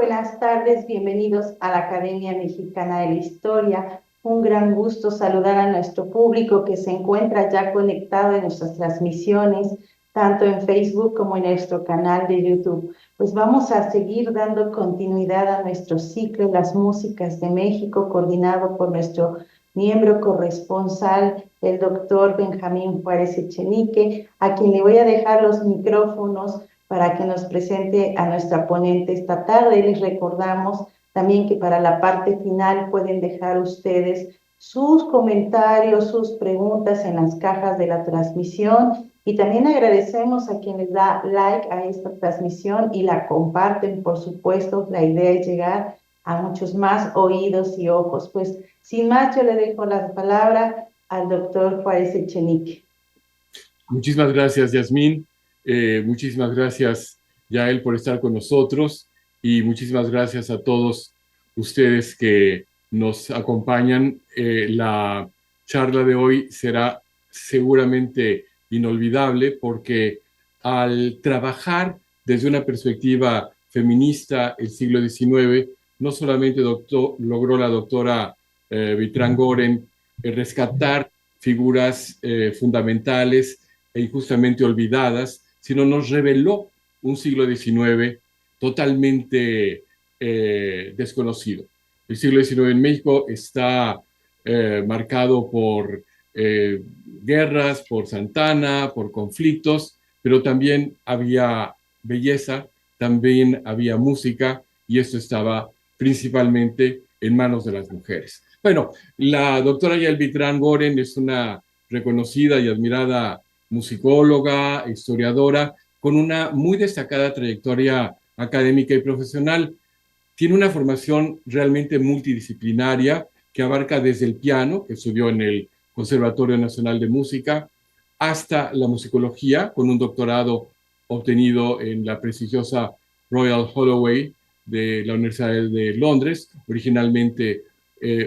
buenas tardes, bienvenidos a la Academia Mexicana de la Historia. Un gran gusto saludar a nuestro público que se encuentra ya conectado en nuestras transmisiones, tanto en Facebook como en nuestro canal de YouTube. Pues vamos a seguir dando continuidad a nuestro ciclo Las Músicas de México, coordinado por nuestro miembro corresponsal, el doctor Benjamín Juárez Echenique, a quien le voy a dejar los micrófonos para que nos presente a nuestra ponente esta tarde. Les recordamos también que para la parte final pueden dejar ustedes sus comentarios, sus preguntas en las cajas de la transmisión, y también agradecemos a quien les da like a esta transmisión y la comparten, por supuesto. La idea es llegar a muchos más oídos y ojos. Pues sin más, yo le dejo la palabra al doctor Juárez Echenique. Muchísimas gracias, Yasmín. Muchísimas gracias, Yael, por estar con nosotros, y muchísimas gracias a todos ustedes que nos acompañan. La charla de hoy será seguramente inolvidable porque al trabajar desde una perspectiva feminista el siglo XIX, no solamente logró la doctora Vitrán Goren rescatar figuras fundamentales e injustamente olvidadas, sino nos reveló un siglo XIX totalmente desconocido. El siglo XIX en México está marcado por guerras, por Santana, por conflictos, pero también había belleza, también había música, y esto estaba principalmente en manos de las mujeres. Bueno, la doctora Yael Vitrán Goren es una reconocida y admirada musicóloga, historiadora, con una muy destacada trayectoria académica y profesional. Tiene una formación realmente multidisciplinaria que abarca desde el piano, que estudió en el Conservatorio Nacional de Música, hasta la musicología, con un doctorado obtenido en la prestigiosa Royal Holloway de la Universidad de Londres, originalmente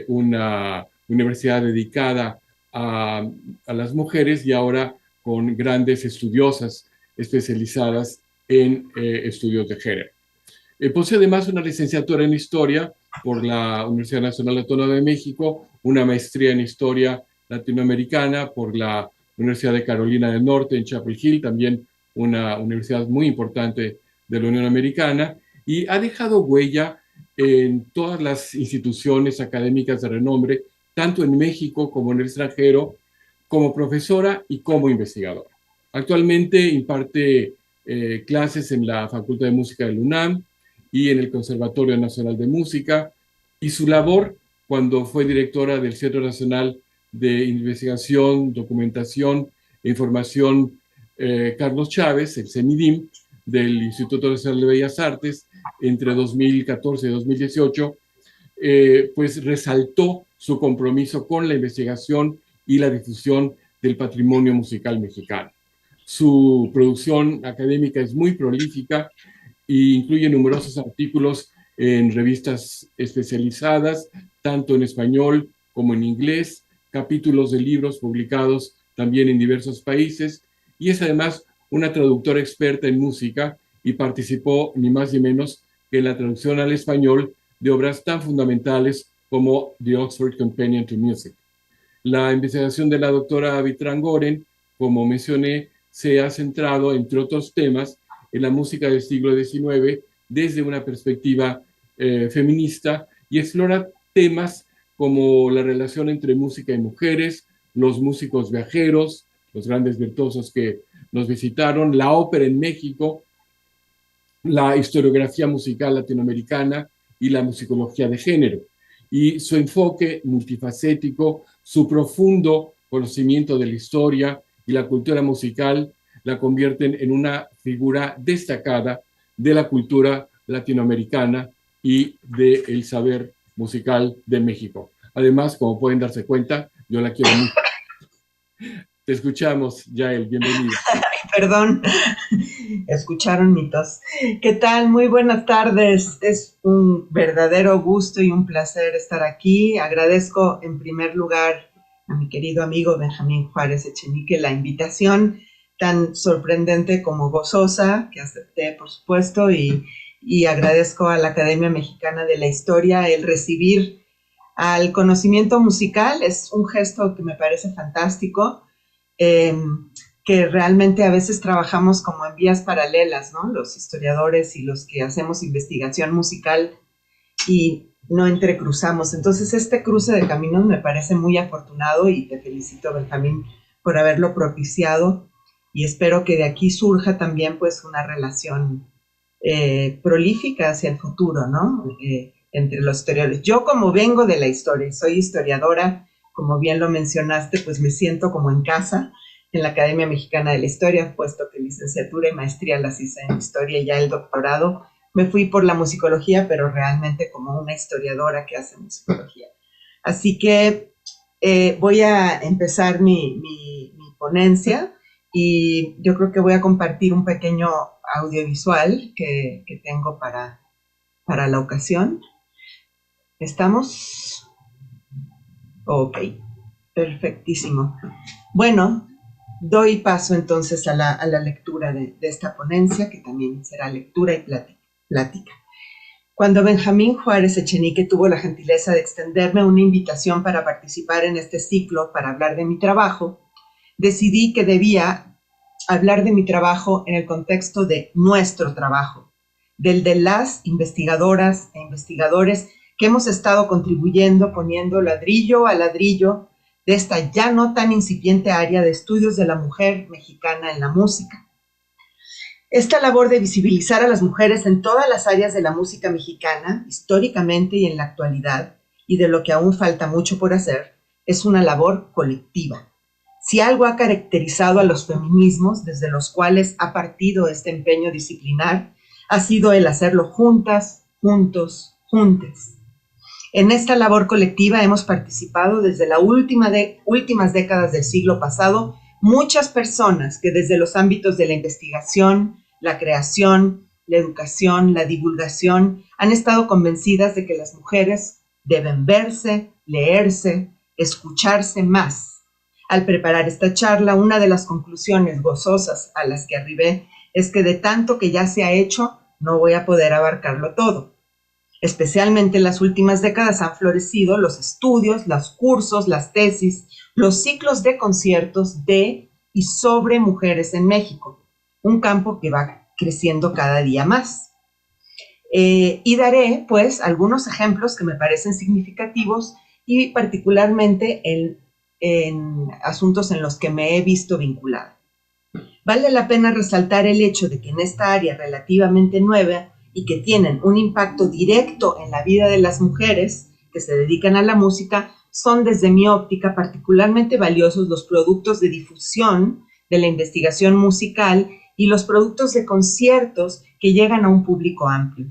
una universidad dedicada a las mujeres, y ahora con grandes estudiosas especializadas en estudios de género. Posee además una licenciatura en Historia por la Universidad Nacional Autónoma de México, una maestría en Historia Latinoamericana por la Universidad de Carolina del Norte en Chapel Hill, también una universidad muy importante de la Unión Americana, y ha dejado huella en todas las instituciones académicas de renombre, tanto en México como en el extranjero, como profesora y como investigadora. Actualmente imparte clases en la Facultad de Música de la UNAM y en el Conservatorio Nacional de Música, y su labor cuando fue directora del Centro Nacional de Investigación, Documentación e Información Carlos Chávez, el CENIDIM, del Instituto Nacional de Bellas Artes, entre 2014 y 2018, pues resaltó su compromiso con la investigación y la difusión del patrimonio musical mexicano. Su producción académica es muy prolífica e incluye numerosos artículos en revistas especializadas, tanto en español como en inglés, capítulos de libros publicados también en diversos países, y es además una traductora experta en música, y participó ni más ni menos que en la traducción al español de obras tan fundamentales como The Oxford Companion to Music. La investigación de la doctora Vitrán Goren, como mencioné, se ha centrado, entre otros temas, en la música del siglo XIX desde una perspectiva feminista, y explora temas como la relación entre música y mujeres, los músicos viajeros, los grandes virtuosos que nos visitaron, la ópera en México, la historiografía musical latinoamericana y la musicología de género. Y su enfoque multifacético, su profundo conocimiento de la historia y la cultura musical la convierten en una figura destacada de la cultura latinoamericana y del saber musical de México. Además, como pueden darse cuenta, yo la quiero mucho. Te escuchamos, Yael, bienvenida. Perdón, escucharon mi tos. ¿Qué tal? Muy buenas tardes. Es un verdadero gusto y un placer estar aquí. Agradezco en primer lugar a mi querido amigo Benjamín Juárez Echenique la invitación tan sorprendente como gozosa, que acepté, por supuesto, y y agradezco a la Academia Mexicana de la Historia el recibir al conocimiento musical. Es un gesto que me parece fantástico, que realmente a veces trabajamos como en vías paralelas, ¿no? Los historiadores y los que hacemos investigación musical y no entrecruzamos. Entonces, este cruce de caminos me parece muy afortunado y te felicito, Benjamín, por haberlo propiciado, y espero que de aquí surja también pues una relación prolífica hacia el futuro, ¿no? Entre los historiadores. Yo, como vengo de la historia y soy historiadora, como bien lo mencionaste, pues me siento como en casa en la Academia Mexicana de la Historia, puesto que licenciatura y maestría las hice en historia y ya el doctorado me fui por la musicología, pero realmente como una historiadora que hace musicología. Así que voy a empezar mi ponencia, y yo creo que voy a compartir un pequeño audiovisual que tengo para la ocasión. ¿Estamos? Ok, perfectísimo. Bueno, doy paso entonces a la lectura de esta ponencia, que también será lectura y plática. Cuando Benjamín Juárez Echenique tuvo la gentileza de extenderme una invitación para participar en este ciclo para hablar de mi trabajo, decidí que debía hablar de mi trabajo en el contexto de nuestro trabajo, del de las investigadoras e investigadores que hemos estado contribuyendo, poniendo ladrillo a ladrillo de esta ya no tan incipiente área de estudios de la mujer mexicana en la música. Esta labor de visibilizar a las mujeres en todas las áreas de la música mexicana, históricamente y en la actualidad, y de lo que aún falta mucho por hacer, es una labor colectiva. Si algo ha caracterizado a los feminismos, desde los cuales ha partido este empeño disciplinar, ha sido el hacerlo juntas, juntos, juntes. En esta labor colectiva hemos participado desde las últimas décadas del siglo pasado muchas personas que desde los ámbitos de la investigación, la creación, la educación, la divulgación, han estado convencidas de que las mujeres deben verse, leerse, escucharse más. Al preparar esta charla, una de las conclusiones gozosas a las que arribé es que de tanto que ya se ha hecho, no voy a poder abarcarlo todo. Especialmente en las últimas décadas han florecido los estudios, los cursos, las tesis, los ciclos de conciertos de y sobre mujeres en México, un campo que va creciendo cada día más. Y daré, pues, algunos ejemplos que me parecen significativos y particularmente en asuntos en los que me he visto vinculada. Vale la pena resaltar el hecho de que en esta área relativamente nueva y que tienen un impacto directo en la vida de las mujeres que se dedican a la música, son desde mi óptica particularmente valiosos los productos de difusión de la investigación musical y los productos de conciertos que llegan a un público amplio.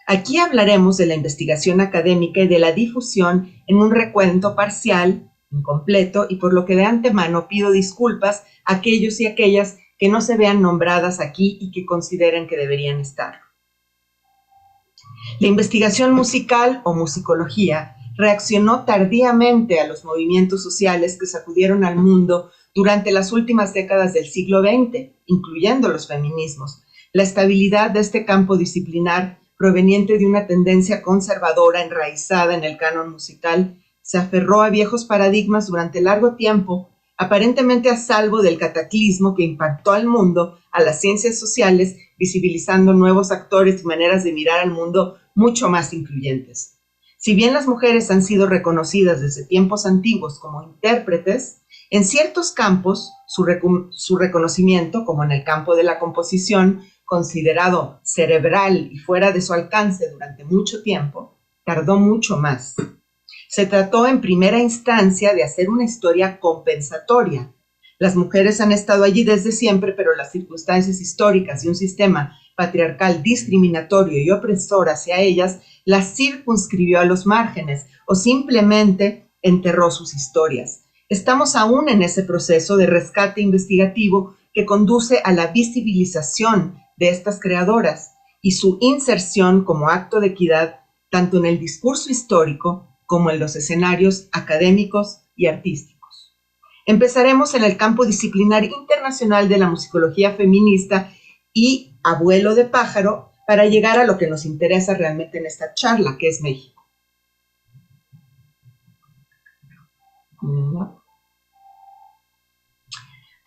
Aquí hablaremos de la investigación académica y de la difusión en un recuento parcial, incompleto, y por lo que de antemano pido disculpas a aquellos y aquellas que no se vean nombradas aquí y que consideren que deberían estar. La investigación musical o musicología reaccionó tardíamente a los movimientos sociales que sacudieron al mundo durante las últimas décadas del siglo XX, incluyendo los feminismos. La estabilidad de este campo disciplinar, proveniente de una tendencia conservadora enraizada en el canon musical, se aferró a viejos paradigmas durante largo tiempo, aparentemente a salvo del cataclismo que impactó al mundo, a las ciencias sociales, visibilizando nuevos actores y maneras de mirar al mundo mucho más incluyentes. Si bien las mujeres han sido reconocidas desde tiempos antiguos como intérpretes, en ciertos campos su reconocimiento, como en el campo de la composición, considerado cerebral y fuera de su alcance durante mucho tiempo, tardó mucho más. Se trató en primera instancia de hacer una historia compensatoria. Las mujeres han estado allí desde siempre, pero las circunstancias históricas y un sistema patriarcal discriminatorio y opresor hacia ellas las circunscribió a los márgenes o simplemente enterró sus historias. Estamos aún en ese proceso de rescate investigativo que conduce a la visibilización de estas creadoras y su inserción como acto de equidad tanto en el discurso histórico como en los escenarios académicos y artísticos. Empezaremos en el campo disciplinar internacional de la musicología feminista y abuelo de pájaro, para llegar a lo que nos interesa realmente en esta charla, que es México.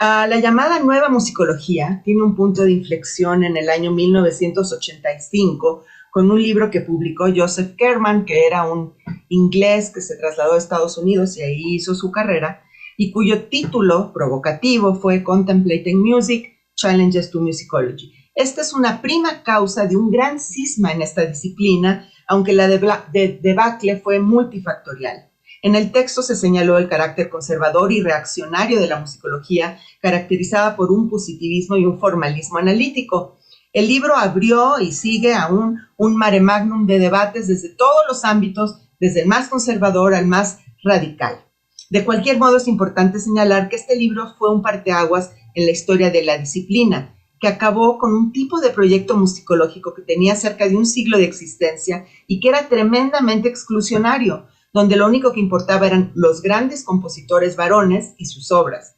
La llamada nueva musicología tiene un punto de inflexión en el año 1985 con un libro que publicó Joseph Kerman, que era un inglés que se trasladó a Estados Unidos y ahí hizo su carrera, y cuyo título provocativo fue Contemplating Music, Challenges to Musicology. Esta es una prima causa de un gran cisma en esta disciplina, aunque la debacle fue multifactorial. En el texto se señaló el carácter conservador y reaccionario de la musicología, caracterizada por un positivismo y un formalismo analítico. El libro abrió y sigue aún un mare magnum de debates desde todos los ámbitos, desde el más conservador al más radical. De cualquier modo, es importante señalar que este libro fue un parteaguas en la historia de la disciplina, que acabó con un tipo de proyecto musicológico que tenía cerca de un siglo de existencia y que era tremendamente exclusionario, donde lo único que importaba eran los grandes compositores varones y sus obras.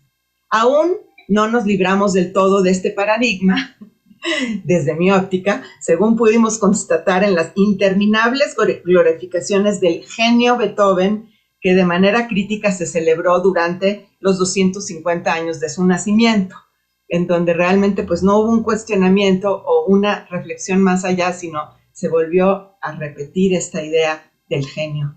Aún no nos libramos del todo de este paradigma, desde mi óptica, según pudimos constatar en las interminables glorificaciones del genio Beethoven, que de manera crítica se celebró durante los 250 años de su nacimiento, en donde realmente pues no hubo un cuestionamiento o una reflexión más allá, sino se volvió a repetir esta idea del genio.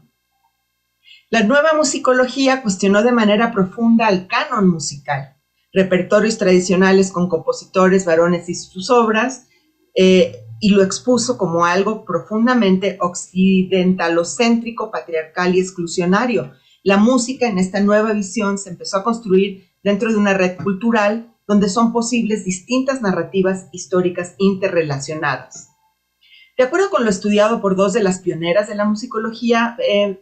La nueva musicología cuestionó de manera profunda el canon musical, repertorios tradicionales con compositores varones y sus obras, y lo expuso como algo profundamente occidentalocéntrico, patriarcal y exclusionario. La música en esta nueva visión se empezó a construir dentro de una red cultural donde son posibles distintas narrativas históricas interrelacionadas. De acuerdo con lo estudiado por dos de las pioneras de la musicología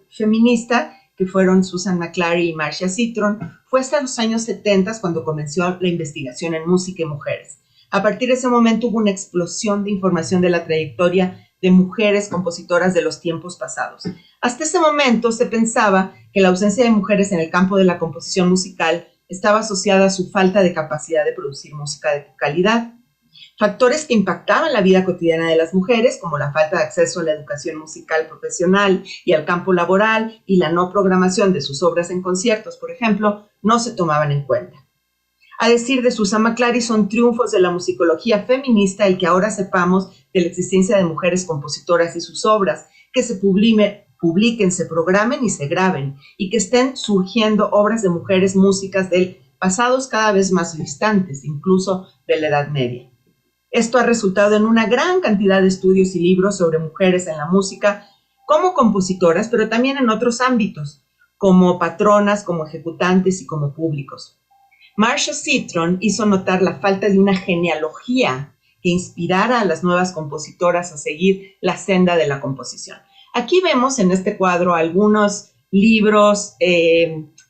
feminista, que fueron Susan McClary y Marcia Citron, fue hasta los años 70 cuando comenzó la investigación en música y mujeres. A partir de ese momento hubo una explosión de información de la trayectoria de mujeres compositoras de los tiempos pasados. Hasta ese momento se pensaba que la ausencia de mujeres en el campo de la composición musical estaba asociada a su falta de capacidad de producir música de calidad. Factores que impactaban la vida cotidiana de las mujeres, como la falta de acceso a la educación musical profesional y al campo laboral y la no programación de sus obras en conciertos, por ejemplo, no se tomaban en cuenta. A decir de Susan McClary, son triunfos de la musicología feminista el que ahora sepamos de la existencia de mujeres compositoras y sus obras, que se publiquen, se programen y se graben, y que estén surgiendo obras de mujeres músicas del pasados cada vez más distantes, incluso de la Edad Media. Esto ha resultado en una gran cantidad de estudios y libros sobre mujeres en la música como compositoras, pero también en otros ámbitos, como patronas, como ejecutantes y como públicos. Marcia Citron hizo notar la falta de una genealogía que inspirara a las nuevas compositoras a seguir la senda de la composición. Aquí vemos en este cuadro algunos libros,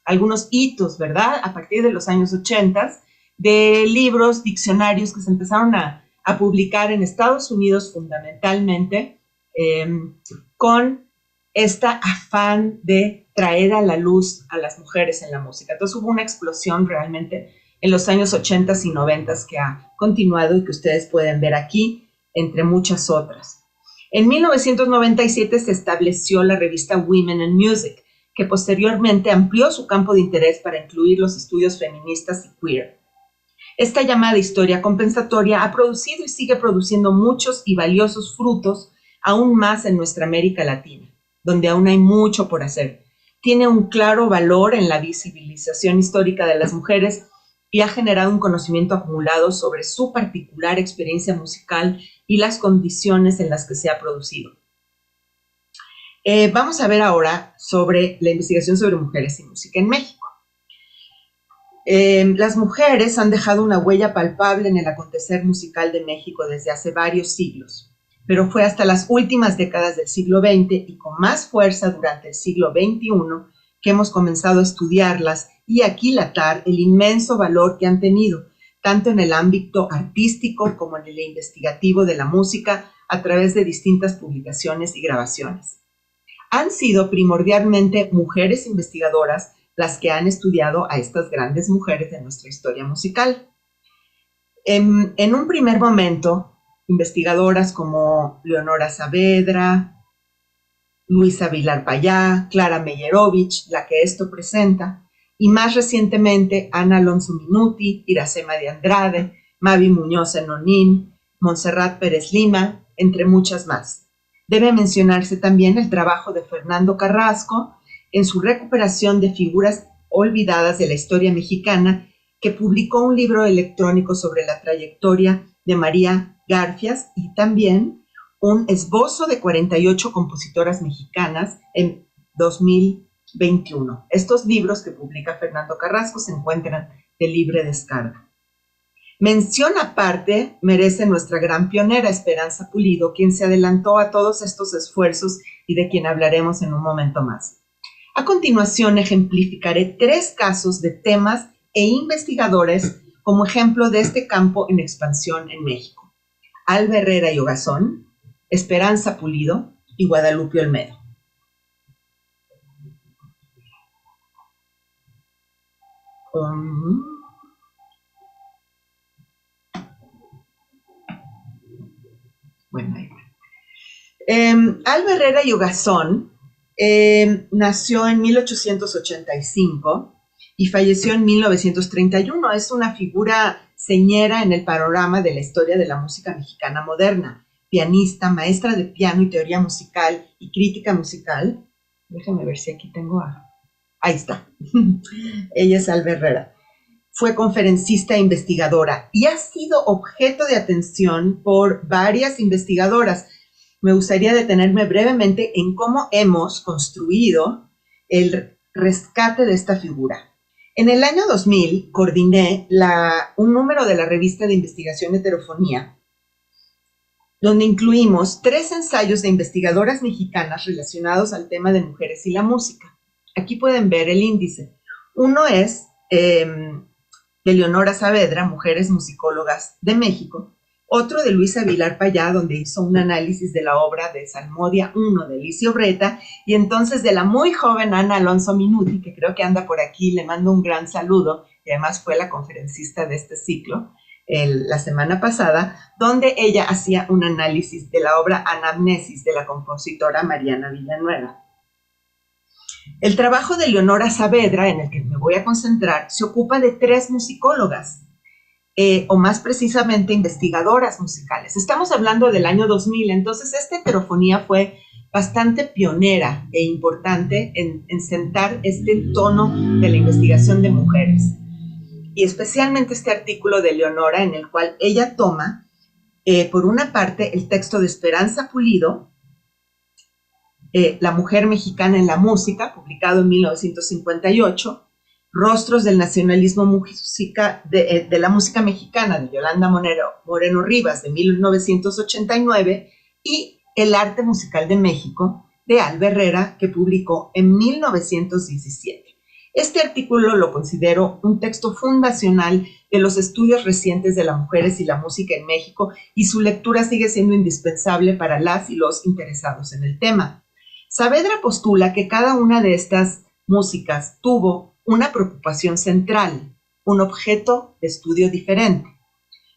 algunos hitos, ¿verdad? A partir de los años 80, de libros, diccionarios que se empezaron a publicar en Estados Unidos fundamentalmente, con este afán de traer a la luz a las mujeres en la música. Entonces hubo una explosión realmente en los años 80 y 90 que ha continuado y que ustedes pueden ver aquí, entre muchas otras. En 1997 se estableció la revista Women in Music, que posteriormente amplió su campo de interés para incluir los estudios feministas y queer. Esta llamada historia compensatoria ha producido y sigue produciendo muchos y valiosos frutos, aún más en nuestra América Latina, donde aún hay mucho por hacer. Tiene un claro valor en la visibilización histórica de las mujeres y ha generado un conocimiento acumulado sobre su particular experiencia musical y las condiciones en las que se ha producido. Vamos a ver ahora sobre la investigación sobre mujeres y música en México. Las mujeres han dejado una huella palpable en el acontecer musical de México desde hace varios siglos, pero fue hasta las últimas décadas del siglo XX y con más fuerza durante el siglo XXI que hemos comenzado a estudiarlas y aquilatar el inmenso valor que han tenido, tanto en el ámbito artístico como en el investigativo de la música, a través de distintas publicaciones y grabaciones. Han sido primordialmente mujeres investigadoras las que han estudiado a estas grandes mujeres de nuestra historia musical. En un primer momento, investigadoras como Leonora Saavedra, Luisa Vilar Payá, Clara Meyerovich, la que esto presenta, y más recientemente Ana Alonso Minuti, Iracema de Andrade, Mavi Muñoz Enonín, Montserrat Pérez Lima, entre muchas más. Debe mencionarse también el trabajo de Fernando Carrasco en su recuperación de figuras olvidadas de la historia mexicana, que publicó un libro electrónico sobre la trayectoria de María Garfias y también un esbozo de 48 compositoras mexicanas en 2021. Estos libros que publica Fernando Carrasco se encuentran de libre descarga. Mención aparte merece nuestra gran pionera Esperanza Pulido, quien se adelantó a todos estos esfuerzos y de quien hablaremos en un momento más. A continuación ejemplificaré 3 casos de temas e investigadores como ejemplo de este campo en expansión en México: Alba Herrera y Ogazón, Esperanza Pulido y Guadalupe Olmedo. Bueno, ahí va. Alba Herrera y Ogazón nació en 1885 y falleció en 1931. Es una figura señera en el panorama de la historia de la música mexicana moderna. Pianista, maestra de piano y teoría musical y crítica musical. Déjame ver si aquí tengo Ahí está. Ella es Alba Herrera. Fue conferencista e investigadora y ha sido objeto de atención por varias investigadoras. Me gustaría detenerme brevemente en cómo hemos construido el rescate de esta figura. En el año 2000 coordiné un número de la revista de investigación Heterofonía, donde incluimos 3 ensayos de investigadoras mexicanas relacionados al tema de mujeres y la música. Aquí pueden ver el índice. Uno es de Leonora Saavedra, Mujeres Musicólogas de México. Otro de Luisa Vilar Payá, donde hizo un análisis de la obra de Salmodia I de Licio Breta, y entonces de la muy joven Ana Alonso Minuti, que creo que anda por aquí, le mando un gran saludo, y además fue la conferencista de este ciclo la semana pasada, donde ella hacía un análisis de la obra Anamnesis de la compositora Mariana Villanueva. El trabajo de Leonora Saavedra, en el que me voy a concentrar, se ocupa de 3 musicólogas, o más precisamente investigadoras musicales. Estamos hablando del año 2000, entonces esta heterofonía fue bastante pionera e importante en sentar este tono de la investigación de mujeres. Y especialmente este artículo de Leonora, en el cual ella toma, por una parte, el texto de Esperanza Pulido, La mujer mexicana en la música, publicado en 1958, Rostros del nacionalismo de la música mexicana, de Yolanda Moreno Rivas, de 1989, y El arte musical de México, de Alba Herrera, que publicó en 1917. Este artículo lo considero un texto fundacional de los estudios recientes de las mujeres y la música en México, y su lectura sigue siendo indispensable para las y los interesados en el tema. Saavedra postula que cada una de estas músicas tuvo una preocupación central, un objeto de estudio diferente.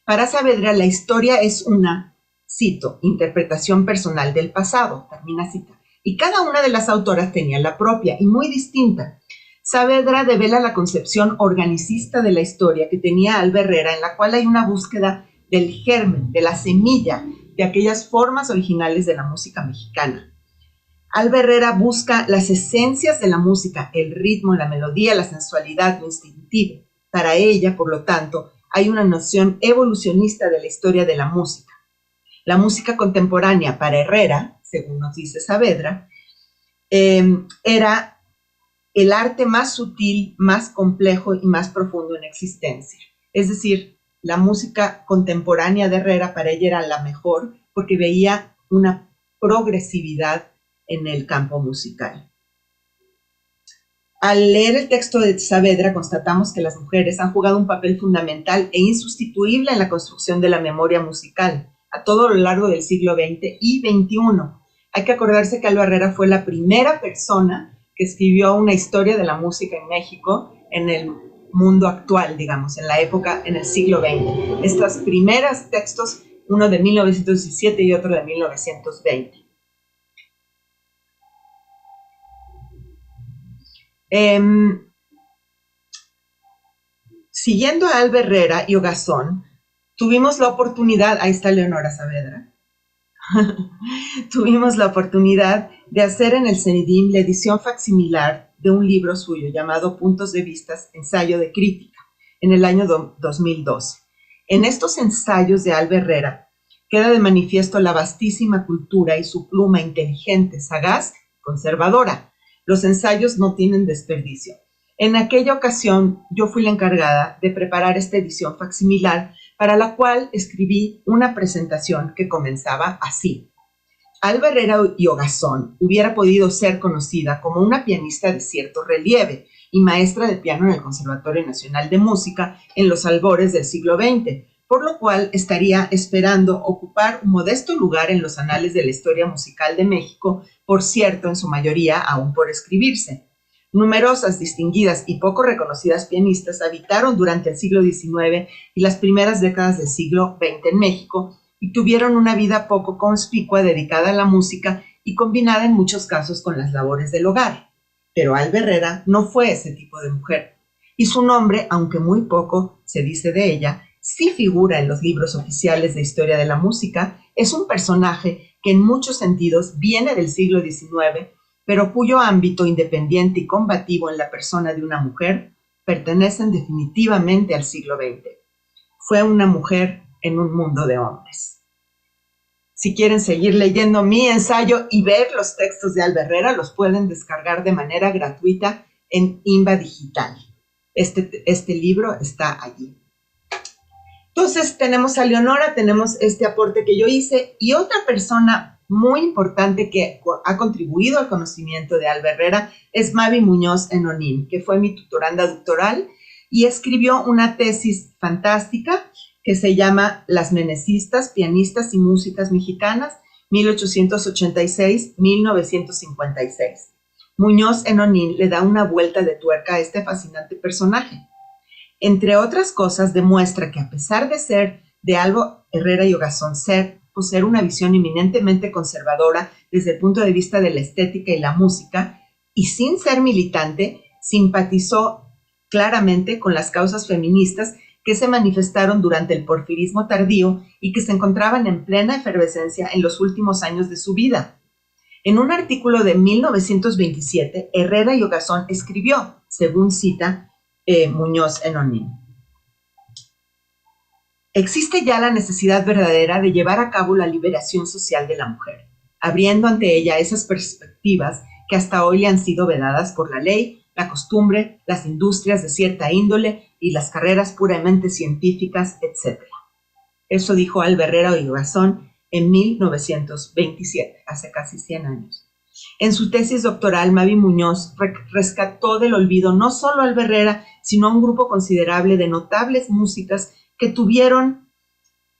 Para Saavedra, la historia es una, cito, interpretación personal del pasado, termina cita, y cada una de las autoras tenía la propia y muy distinta. Saavedra devela la concepción organicista de la historia que tenía Alba Herrera, en la cual hay una búsqueda del germen, de la semilla, de aquellas formas originales de la música mexicana. Alba Herrera busca las esencias de la música, el ritmo, la melodía, la sensualidad, lo instintivo. Para ella, por lo tanto, hay una noción evolucionista de la historia de la música. La música contemporánea para Herrera, según nos dice Saavedra, era el arte más sutil, más complejo y más profundo en existencia. Es decir, la música contemporánea de Herrera para ella era la mejor porque veía una progresividad en el campo musical. Al leer el texto de Saavedra, constatamos que las mujeres han jugado un papel fundamental e insustituible en la construcción de la memoria musical a todo lo largo del siglo XX y XXI. Hay que acordarse que Alba Herrera fue la primera persona que escribió una historia de la música en México en el mundo actual, digamos, en la época, en el siglo XX. Estos primeros textos uno de 1917 y otro de 1920. Siguiendo a Alba Herrera y Ogazón, tuvimos la oportunidad, ahí está Leonora Saavedra, tuvimos la oportunidad de hacer en el CENIDIM la edición facsimilar de un libro suyo llamado Puntos de Vistas, ensayo de crítica, en el año 2012. En estos ensayos de Alba Herrera queda de manifiesto la vastísima cultura y su pluma inteligente, sagaz, conservadora. Los ensayos no tienen desperdicio. En aquella ocasión yo fui la encargada de preparar esta edición facsimilar, para la cual escribí una presentación que comenzaba así. Alba Herrera y Ogazón hubiera podido ser conocida como una pianista de cierto relieve y maestra de piano en el Conservatorio Nacional de Música en los albores del siglo XX, por lo cual estaría esperando ocupar un modesto lugar en los anales de la historia musical de México, por cierto, en su mayoría aún por escribirse. Numerosas, distinguidas y poco reconocidas pianistas habitaron durante el siglo XIX y las primeras décadas del siglo XX en México y tuvieron una vida poco conspicua dedicada a la música y combinada en muchos casos con las labores del hogar. Pero Alba Herrera no fue ese tipo de mujer, y su nombre, aunque muy poco se dice de ella, sí figura en los libros oficiales de historia de la música. Es un personaje que en muchos sentidos viene del siglo XIX, pero cuyo ámbito independiente y combativo en la persona de una mujer pertenecen definitivamente al siglo XX. Fue una mujer en un mundo de hombres. Si quieren seguir leyendo mi ensayo y ver los textos de Alba Herrera, los pueden descargar de manera gratuita en INBA Digital. Este libro está allí. Entonces tenemos a Leonora, tenemos este aporte que yo hice, y otra persona muy importante que ha contribuido al conocimiento de Alba Herrera es Mavi Muñoz Enonín, que fue mi tutoranda doctoral y escribió una tesis fantástica que se llama Las menecistas, pianistas y músicas mexicanas, 1886-1956. Muñoz Enonín le da una vuelta de tuerca a este fascinante personaje. Entre otras cosas, demuestra que a pesar de ser de Alba Herrera y Ogazón, poseer una visión eminentemente conservadora desde el punto de vista de la estética y la música, y sin ser militante, simpatizó claramente con las causas feministas que se manifestaron durante el porfirismo tardío y que se encontraban en plena efervescencia en los últimos años de su vida. En un artículo de 1927, Herrera y Ogazón escribió, según cita Muñoz Enonín: existe ya la necesidad verdadera de llevar a cabo la liberación social de la mujer, abriendo ante ella esas perspectivas que hasta hoy le han sido vedadas por la ley, la costumbre, las industrias de cierta índole y las carreras puramente científicas, etc. Eso dijo Alba Herrera y Ogazón en 1927, hace casi 100 años. En su tesis doctoral, Mavi Muñoz rescató del olvido no solo a Alba Herrera, sino a un grupo considerable de notables músicas que tuvieron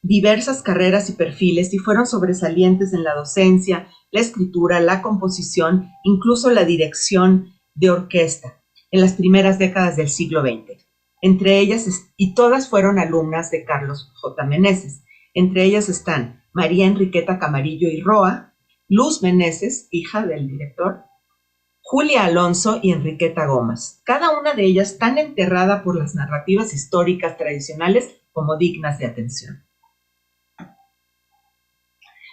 diversas carreras y perfiles y fueron sobresalientes en la docencia, la escritura, la composición, incluso la dirección de orquesta en las primeras décadas del siglo XX. Entre ellas, y todas fueron alumnas de Carlos J. Meneses. Entre ellas están María Enriqueta Camarillo y Roa, Luz Meneses, hija del director, Julia Alonso y Enriqueta Gómez, cada una de ellas tan enterrada por las narrativas históricas tradicionales como dignas de atención.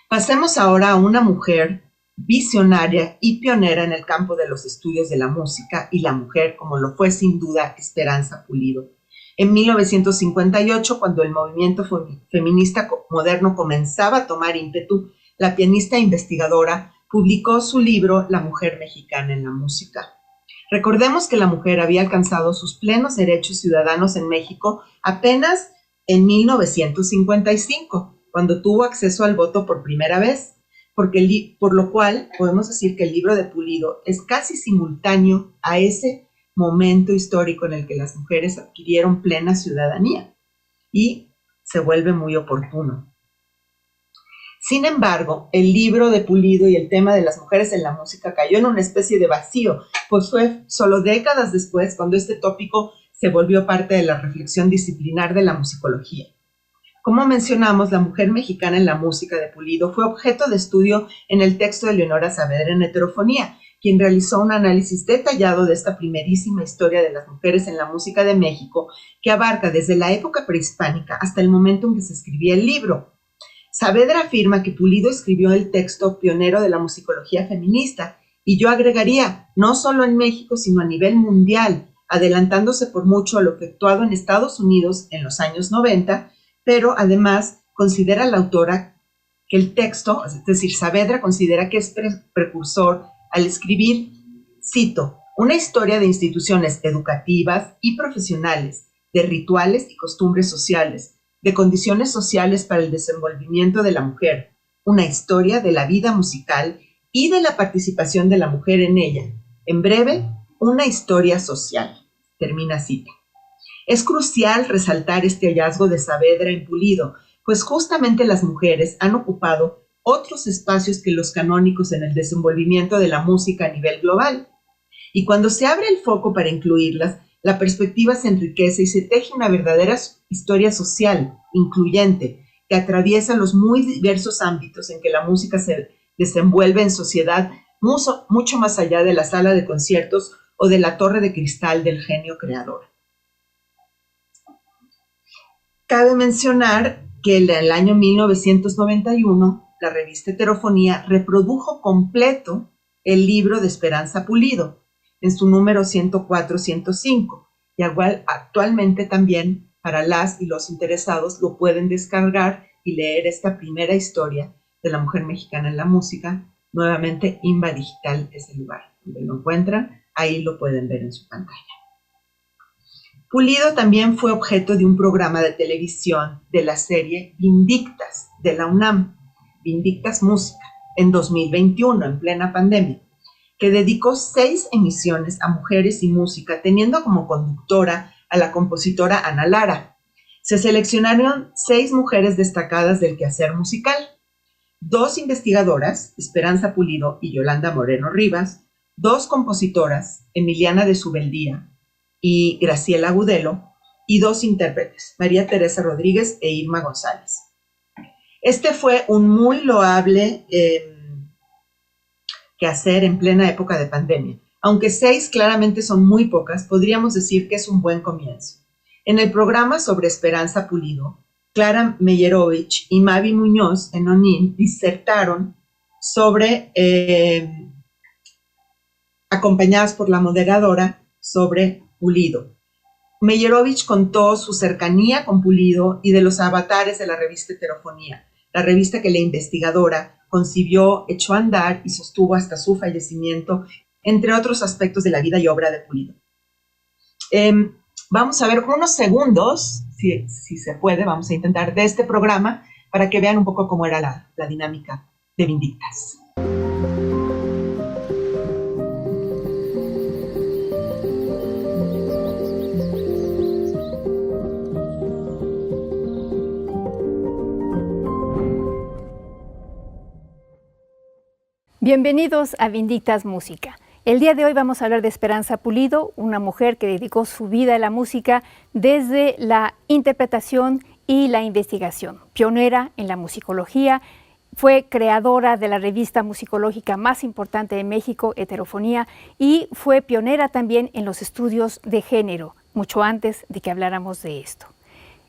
Pasemos ahora a una mujer visionaria y pionera en el campo de los estudios de la música y la mujer, como lo fue sin duda Esperanza Pulido. En 1958, cuando el movimiento feminista moderno comenzaba a tomar ímpetu, la pianista e investigadora publicó su libro La mujer mexicana en la música. Recordemos que la mujer había alcanzado sus plenos derechos ciudadanos en México apenas en 1955, cuando tuvo acceso al voto por primera vez, por lo cual podemos decir que el libro de Pulido es casi simultáneo a ese momento histórico en el que las mujeres adquirieron plena ciudadanía y se vuelve muy oportuno. Sin embargo, el libro de Pulido y el tema de las mujeres en la música cayó en una especie de vacío, pues fue solo décadas después cuando este tópico se volvió parte de la reflexión disciplinar de la musicología. Como mencionamos, la mujer mexicana en la música de Pulido fue objeto de estudio en el texto de Leonora Saavedra en Heterofonía, quien realizó un análisis detallado de esta primerísima historia de las mujeres en la música de México, que abarca desde la época prehispánica hasta el momento en que se escribía el libro. Saavedra afirma que Pulido escribió el texto pionero de la musicología feminista, y yo agregaría, no solo en México, sino a nivel mundial, adelantándose por mucho a lo efectuado en Estados Unidos en los años 90, pero además considera la autora que el texto, es decir, Saavedra considera que es precursor al escribir, cito, una historia de instituciones educativas y profesionales, de rituales y costumbres sociales, de condiciones sociales para el desenvolvimiento de la mujer, una historia de la vida musical y de la participación de la mujer en ella. En breve, una historia social. Termina cita. Es crucial resaltar este hallazgo de Saavedra en Pulido, pues justamente las mujeres han ocupado otros espacios que los canónicos en el desenvolvimiento de la música a nivel global. Y cuando se abre el foco para incluirlas, la perspectiva se enriquece y se teje una verdadera historia social, incluyente, que atraviesa los muy diversos ámbitos en que la música se desenvuelve en sociedad, mucho más allá de la sala de conciertos o de la torre de cristal del genio creador. Cabe mencionar que en el año 1991, la revista Heterofonía reprodujo completo el libro de Esperanza Pulido en su número 104-105, y actualmente también para las y los interesados lo pueden descargar y leer esta primera historia de la mujer mexicana en la música. Nuevamente, Inva Digital es el lugar donde lo encuentran, ahí lo pueden ver en su pantalla. Pulido también fue objeto de un programa de televisión de la serie Vindictas de la UNAM, Vindictas Música, en 2021, en plena pandemia, que dedicó 6 emisiones a mujeres y música, teniendo como conductora a la compositora Ana Lara. Se seleccionaron 6 mujeres destacadas del quehacer musical, 2 investigadoras, Esperanza Pulido y Yolanda Moreno Rivas, 2 compositoras, Emiliana de Subeldía y Graciela Agudelo, y 2 intérpretes, María Teresa Rodríguez e Irma González. Este fue un muy loable quehacer en plena época de pandemia. Aunque 6 claramente son muy pocas, podríamos decir que es un buen comienzo. En el programa sobre Esperanza Pulido, Clara Meyerovich y Mavi Muñoz en ONIN disertaron sobre, acompañadas por la moderadora, sobre Pulido. Meyerovich contó su cercanía con Pulido y de los avatares de la revista Heterofonía, la revista que la investigadora concibió, echó a andar y sostuvo hasta su fallecimiento, entre otros aspectos de la vida y obra de Pulido. Vamos a ver unos segundos, si se puede, vamos a intentar, de este programa para que vean un poco cómo era la dinámica de Vindictas. Bienvenidos a Vindictas Música. El día de hoy vamos a hablar de Esperanza Pulido, una mujer que dedicó su vida a la música desde la interpretación y la investigación. Pionera en la musicología, fue creadora de la revista musicológica más importante de México, Heterofonía, y fue pionera también en los estudios de género, mucho antes de que habláramos de esto.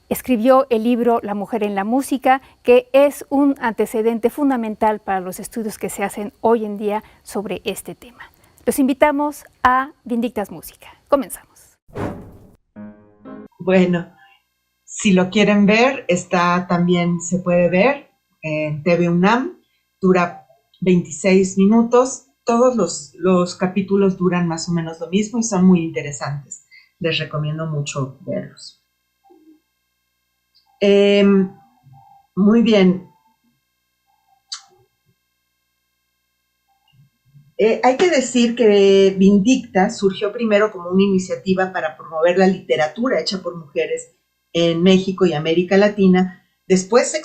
Escribió el libro La mujer en la música, que es un antecedente fundamental para los estudios que se hacen hoy en día sobre este tema. Los invitamos a Vindictas Música. Comenzamos. Bueno, si lo quieren ver, también se puede ver en TV UNAM. Dura 26 minutos. Todos los capítulos duran más o menos lo mismo y son muy interesantes. Les recomiendo mucho verlos. Muy bien. Hay que decir que Vindicta surgió primero como una iniciativa para promover la literatura hecha por mujeres en México y América Latina, después,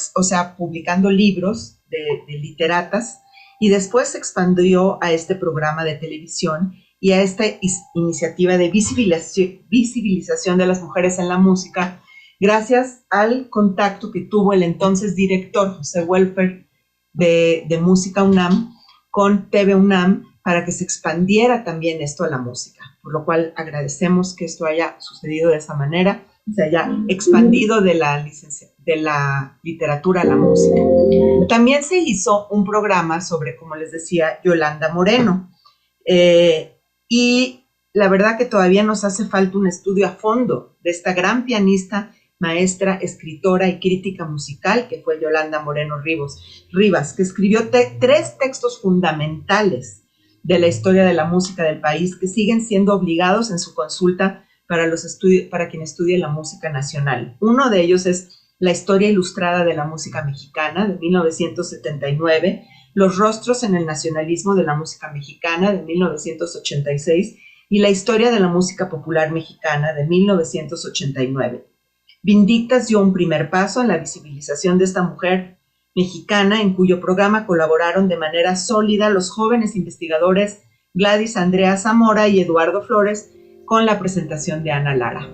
publicando libros de literatas, y después se expandió a este programa de televisión y a esta iniciativa de visibilización de las mujeres en la música, gracias al contacto que tuvo el entonces director José Welfer de Música UNAM con TV UNAM para que se expandiera también esto a la música, por lo cual agradecemos que esto haya sucedido de esa manera, se haya expandido de la literatura a la música. También se hizo un programa sobre, como les decía, Yolanda Moreno, y la verdad que todavía nos hace falta un estudio a fondo de esta gran pianista, maestra, escritora y crítica musical que fue Yolanda Moreno Rivas, que escribió 3 textos fundamentales de la historia de la música del país que siguen siendo obligados en su consulta para quien estudie la música nacional. Uno de ellos es La historia ilustrada de la música mexicana, de 1979, Los rostros en el nacionalismo de la música mexicana, de 1986, y La historia de la música popular mexicana, de 1989. Vindictas dio un primer paso en la visibilización de esta mujer mexicana, en cuyo programa colaboraron de manera sólida los jóvenes investigadores Gladys Andrea Zamora y Eduardo Flores, con la presentación de Ana Lara.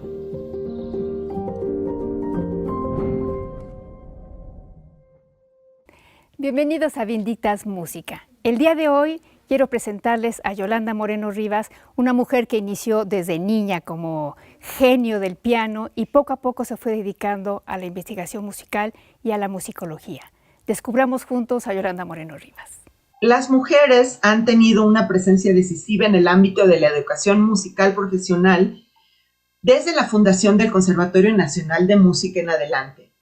Bienvenidos a Vindictas Música. El día de hoy quiero presentarles a Yolanda Moreno Rivas, una mujer que inició desde niña como genio del piano y poco a poco se fue dedicando a la investigación musical y a la musicología. Descubramos juntos a Yolanda Moreno Rivas. Las mujeres han tenido una presencia decisiva en el ámbito de la educación musical profesional desde la fundación del Conservatorio Nacional de Música en adelante.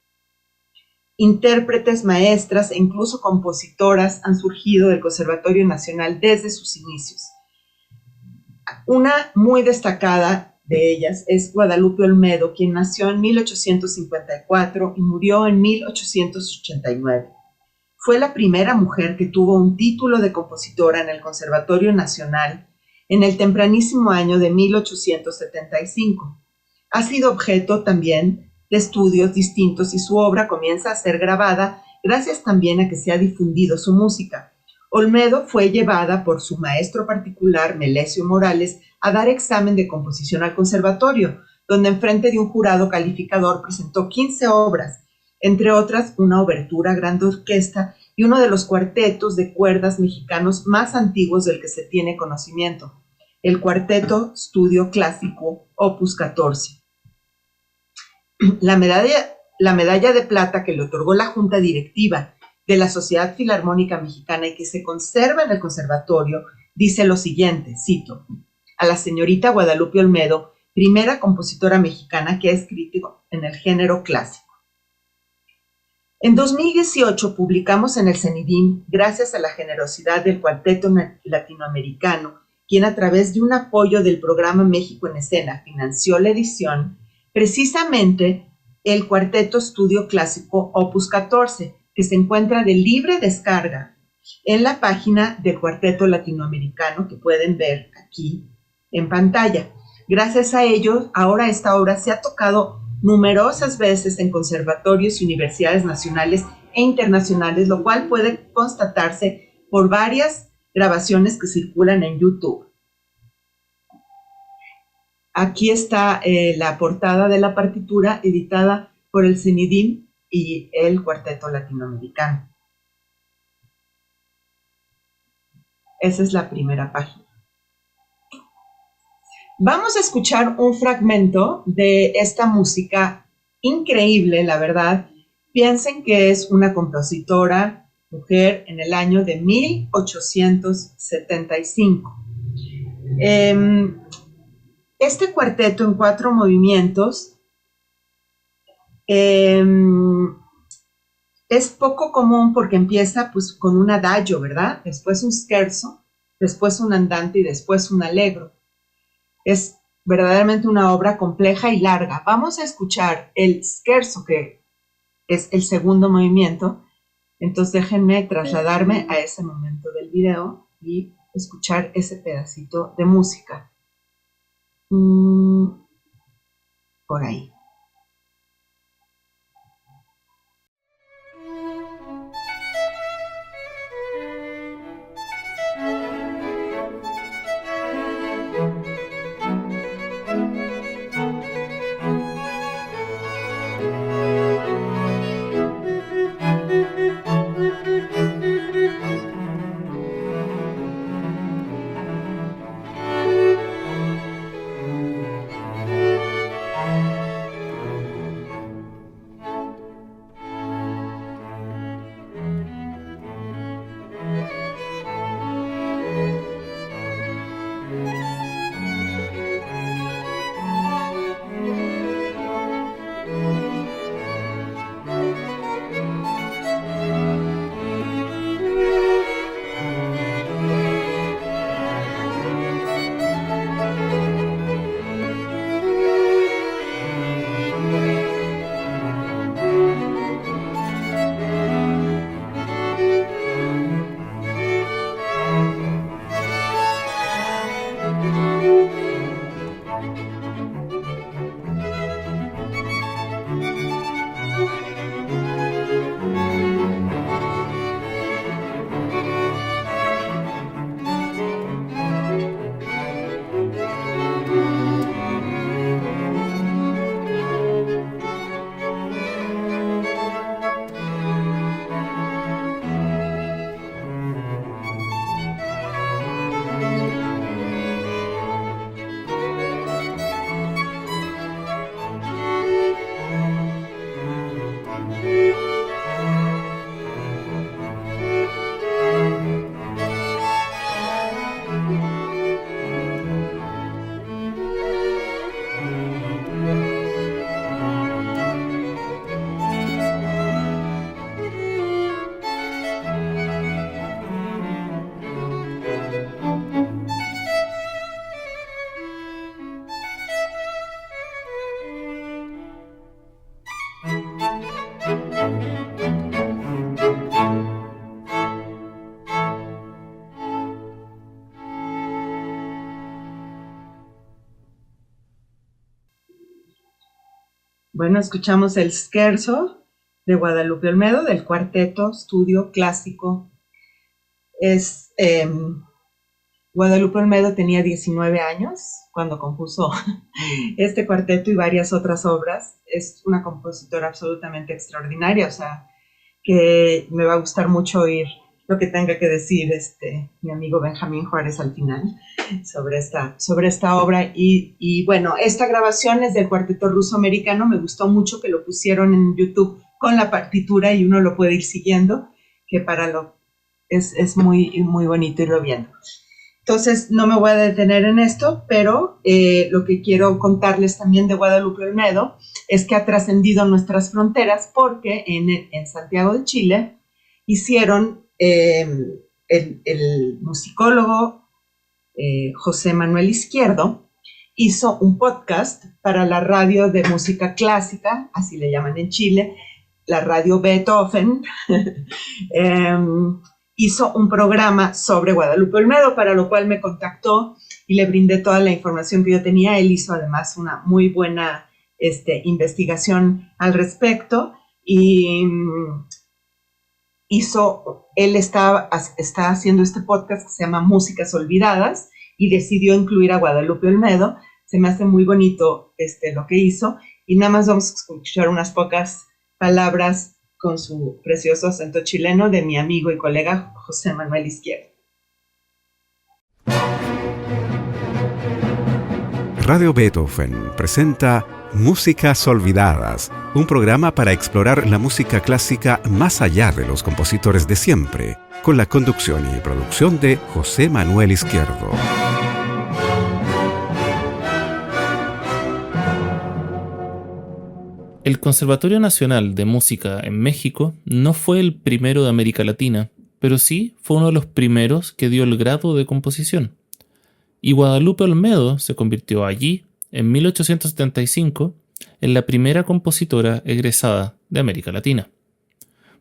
Intérpretes, maestras e incluso compositoras han surgido del Conservatorio Nacional desde sus inicios. Una muy destacada de ellas es Guadalupe Olmedo, quien nació en 1854 y murió en 1889. Fue la primera mujer que tuvo un título de compositora en el Conservatorio Nacional en el tempranísimo año de 1875. Ha sido objeto también de estudios distintos y su obra comienza a ser grabada gracias también a que se ha difundido su música. Olmedo fue llevada por su maestro particular, Melesio Morales, a dar examen de composición al conservatorio, donde enfrente de un jurado calificador presentó 15 obras, entre otras una obertura a gran orquesta y uno de los cuartetos de cuerdas mexicanos más antiguos del que se tiene conocimiento, el Cuarteto Estudio Clásico Opus 14. La medalla de plata que le otorgó la Junta Directiva de la Sociedad Filarmónica Mexicana y que se conserva en el conservatorio dice lo siguiente, cito, a la señorita Guadalupe Olmedo, primera compositora mexicana que ha escrito en el género clásico. En 2018 publicamos en el CENIDIM, gracias a la generosidad del Cuarteto Latinoamericano, quien a través de un apoyo del programa México en Escena financió la edición, precisamente el Cuarteto Estudio Clásico Opus 14, que se encuentra de libre descarga en la página del Cuarteto Latinoamericano, que pueden ver aquí en pantalla. Gracias a ello, ahora esta obra se ha tocado numerosas veces en conservatorios y universidades nacionales e internacionales, lo cual puede constatarse por varias grabaciones que circulan en YouTube. Aquí está la portada de la partitura editada por el CENIDIM y el Cuarteto Latinoamericano. Esa es la primera página. Vamos a escuchar un fragmento de esta música increíble, la verdad. Piensen que es una compositora mujer en el año de 1875. Este cuarteto en 4 movimientos es poco común porque empieza pues, con un adagio, ¿verdad? Después un scherzo, después un andante y después un allegro. Es verdaderamente una obra compleja y larga. Vamos a escuchar el scherzo, que es el segundo movimiento. Entonces déjenme trasladarme a ese momento del video y escuchar ese pedacito de música. Por ahí. Bueno, escuchamos el Scherzo de Guadalupe Olmedo, del Cuarteto Estudio Clásico. Guadalupe Olmedo tenía 19 años cuando compuso este cuarteto y varias otras obras. Es una compositora absolutamente extraordinaria, o sea, que me va a gustar mucho oír lo que tenga que decir mi amigo Benjamín Juárez al final sobre esta obra. Y bueno, esta grabación es del Cuarteto Ruso-Americano. Me gustó mucho que lo pusieron en YouTube con la partitura y uno lo puede ir siguiendo, que es muy, muy bonito irlo viendo. Entonces, no me voy a detener en esto, pero lo que quiero contarles también de Guadalupe Olmedo es que ha trascendido nuestras fronteras, porque en Santiago de Chile hicieron el musicólogo José Manuel Izquierdo hizo un podcast para la radio de música clásica, así le llaman en Chile, la radio Beethoven. Hizo un programa sobre Guadalupe Olmedo, para lo cual me contactó y le brindé toda la información que yo tenía. Él hizo además una muy buena investigación al respecto y él está haciendo este podcast que se llama Músicas Olvidadas y decidió incluir a Guadalupe Olmedo. Se me hace muy bonito lo que hizo, y nada más vamos a escuchar unas pocas palabras con su precioso acento chileno de mi amigo y colega José Manuel Izquierdo. Radio Beethoven presenta Músicas Olvidadas, un programa para explorar la música clásica más allá de los compositores de siempre, con la conducción y producción de José Manuel Izquierdo. El Conservatorio Nacional de Música en México no fue el primero de América Latina, pero sí fue uno de los primeros que dio el grado de composición. Y Guadalupe Olmedo se convirtió allí, en 1875, en la primera compositora egresada de América Latina.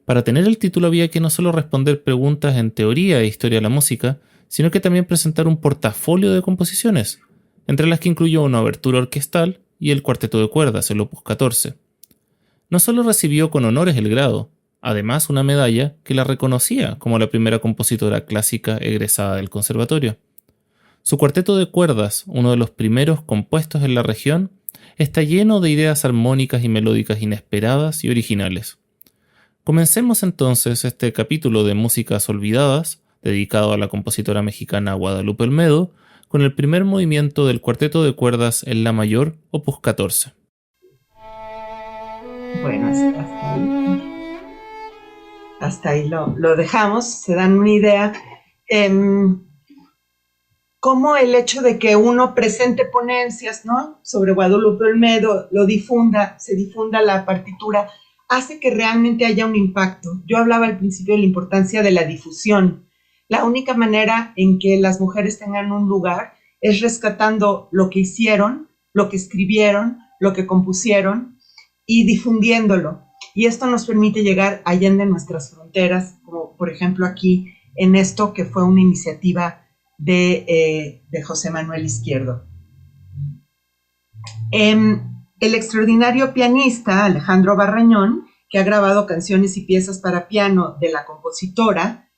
Para tener el título había que no solo responder preguntas en teoría e historia de la música, sino que también presentar un portafolio de composiciones, entre las que incluyó una obertura orquestal y el cuarteto de cuerdas, el Opus 14. No solo recibió con honores el grado, además una medalla que la reconocía como la primera compositora clásica egresada del conservatorio. Su cuarteto de cuerdas, uno de los primeros compuestos en la región, está lleno de ideas armónicas y melódicas inesperadas y originales. Comencemos entonces este capítulo de Músicas Olvidadas, dedicado a la compositora mexicana Guadalupe Olmedo, con el primer movimiento del cuarteto de cuerdas en la mayor, Opus 14. Bueno, hasta ahí lo dejamos, se dan una idea. Cómo el hecho de que uno presente ponencias, ¿no?, sobre Guadalupe Olmedo, se difunda la partitura, hace que realmente haya un impacto. Yo hablaba al principio de la importancia de la difusión. La única manera en que las mujeres tengan un lugar es rescatando lo que hicieron, lo que escribieron, lo que compusieron y difundiéndolo. Y esto nos permite llegar allende nuestras fronteras, como por ejemplo aquí en esto que fue una iniciativa de José Manuel Izquierdo. El extraordinario pianista Alejandro Barrañón, que ha grabado canciones y piezas para piano de la compositora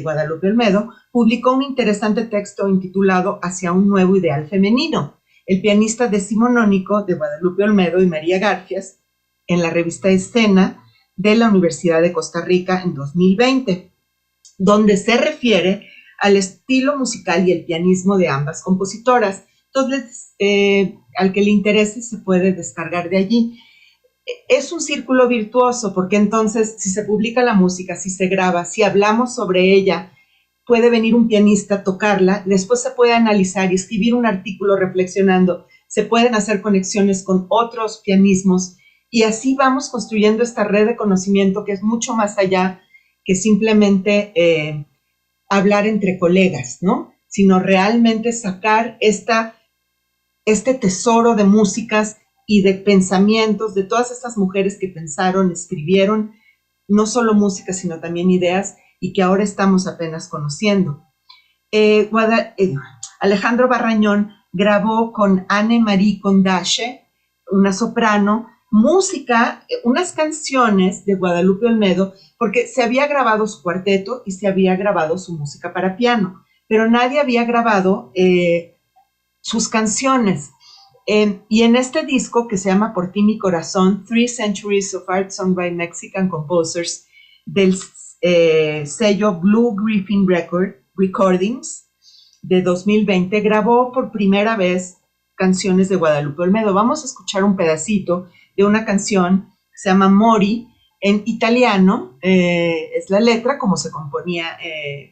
Guadalupe Olmedo, publicó un interesante texto intitulado Hacia un nuevo ideal femenino, el pianista decimonónico de Guadalupe Olmedo y María Garfias, en la revista Escena de la Universidad de Costa Rica en 2020, donde se refiere al estilo musical y el pianismo de ambas compositoras. Entonces, al que le interese se puede descargar de allí. Es un círculo virtuoso, porque entonces si se publica la música, si se graba, si hablamos sobre ella, puede venir un pianista a tocarla, después se puede analizar y escribir un artículo reflexionando, se pueden hacer conexiones con otros pianismos, y así vamos construyendo esta red de conocimiento que es mucho más allá que simplemente hablar entre colegas, ¿no?, sino realmente sacar este tesoro de músicas y de pensamientos de todas estas mujeres que pensaron, escribieron, no solo música, sino también ideas, y que ahora estamos apenas conociendo. Alejandro Barrañón grabó con Anne-Marie Condache, una soprano, música, unas canciones de Guadalupe Olmedo, porque se había grabado su cuarteto y se había grabado su música para piano, pero nadie había grabado sus canciones. Y en este disco que se llama Por ti mi corazón, 3 Centuries of Art Sung by Mexican Composers, del sello Blue Griffin Recordings de 2020, grabó por primera vez canciones de Guadalupe Olmedo. Vamos a escuchar un pedacito de una canción que se llama Mori, en italiano, es la letra, como se componía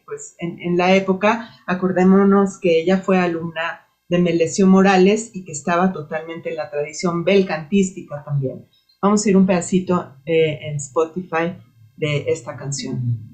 pues en la época. Acordémonos que ella fue alumna de Melesio Morales y que estaba totalmente en la tradición belcantística también. Vamos a ir un pedacito en Spotify de esta canción.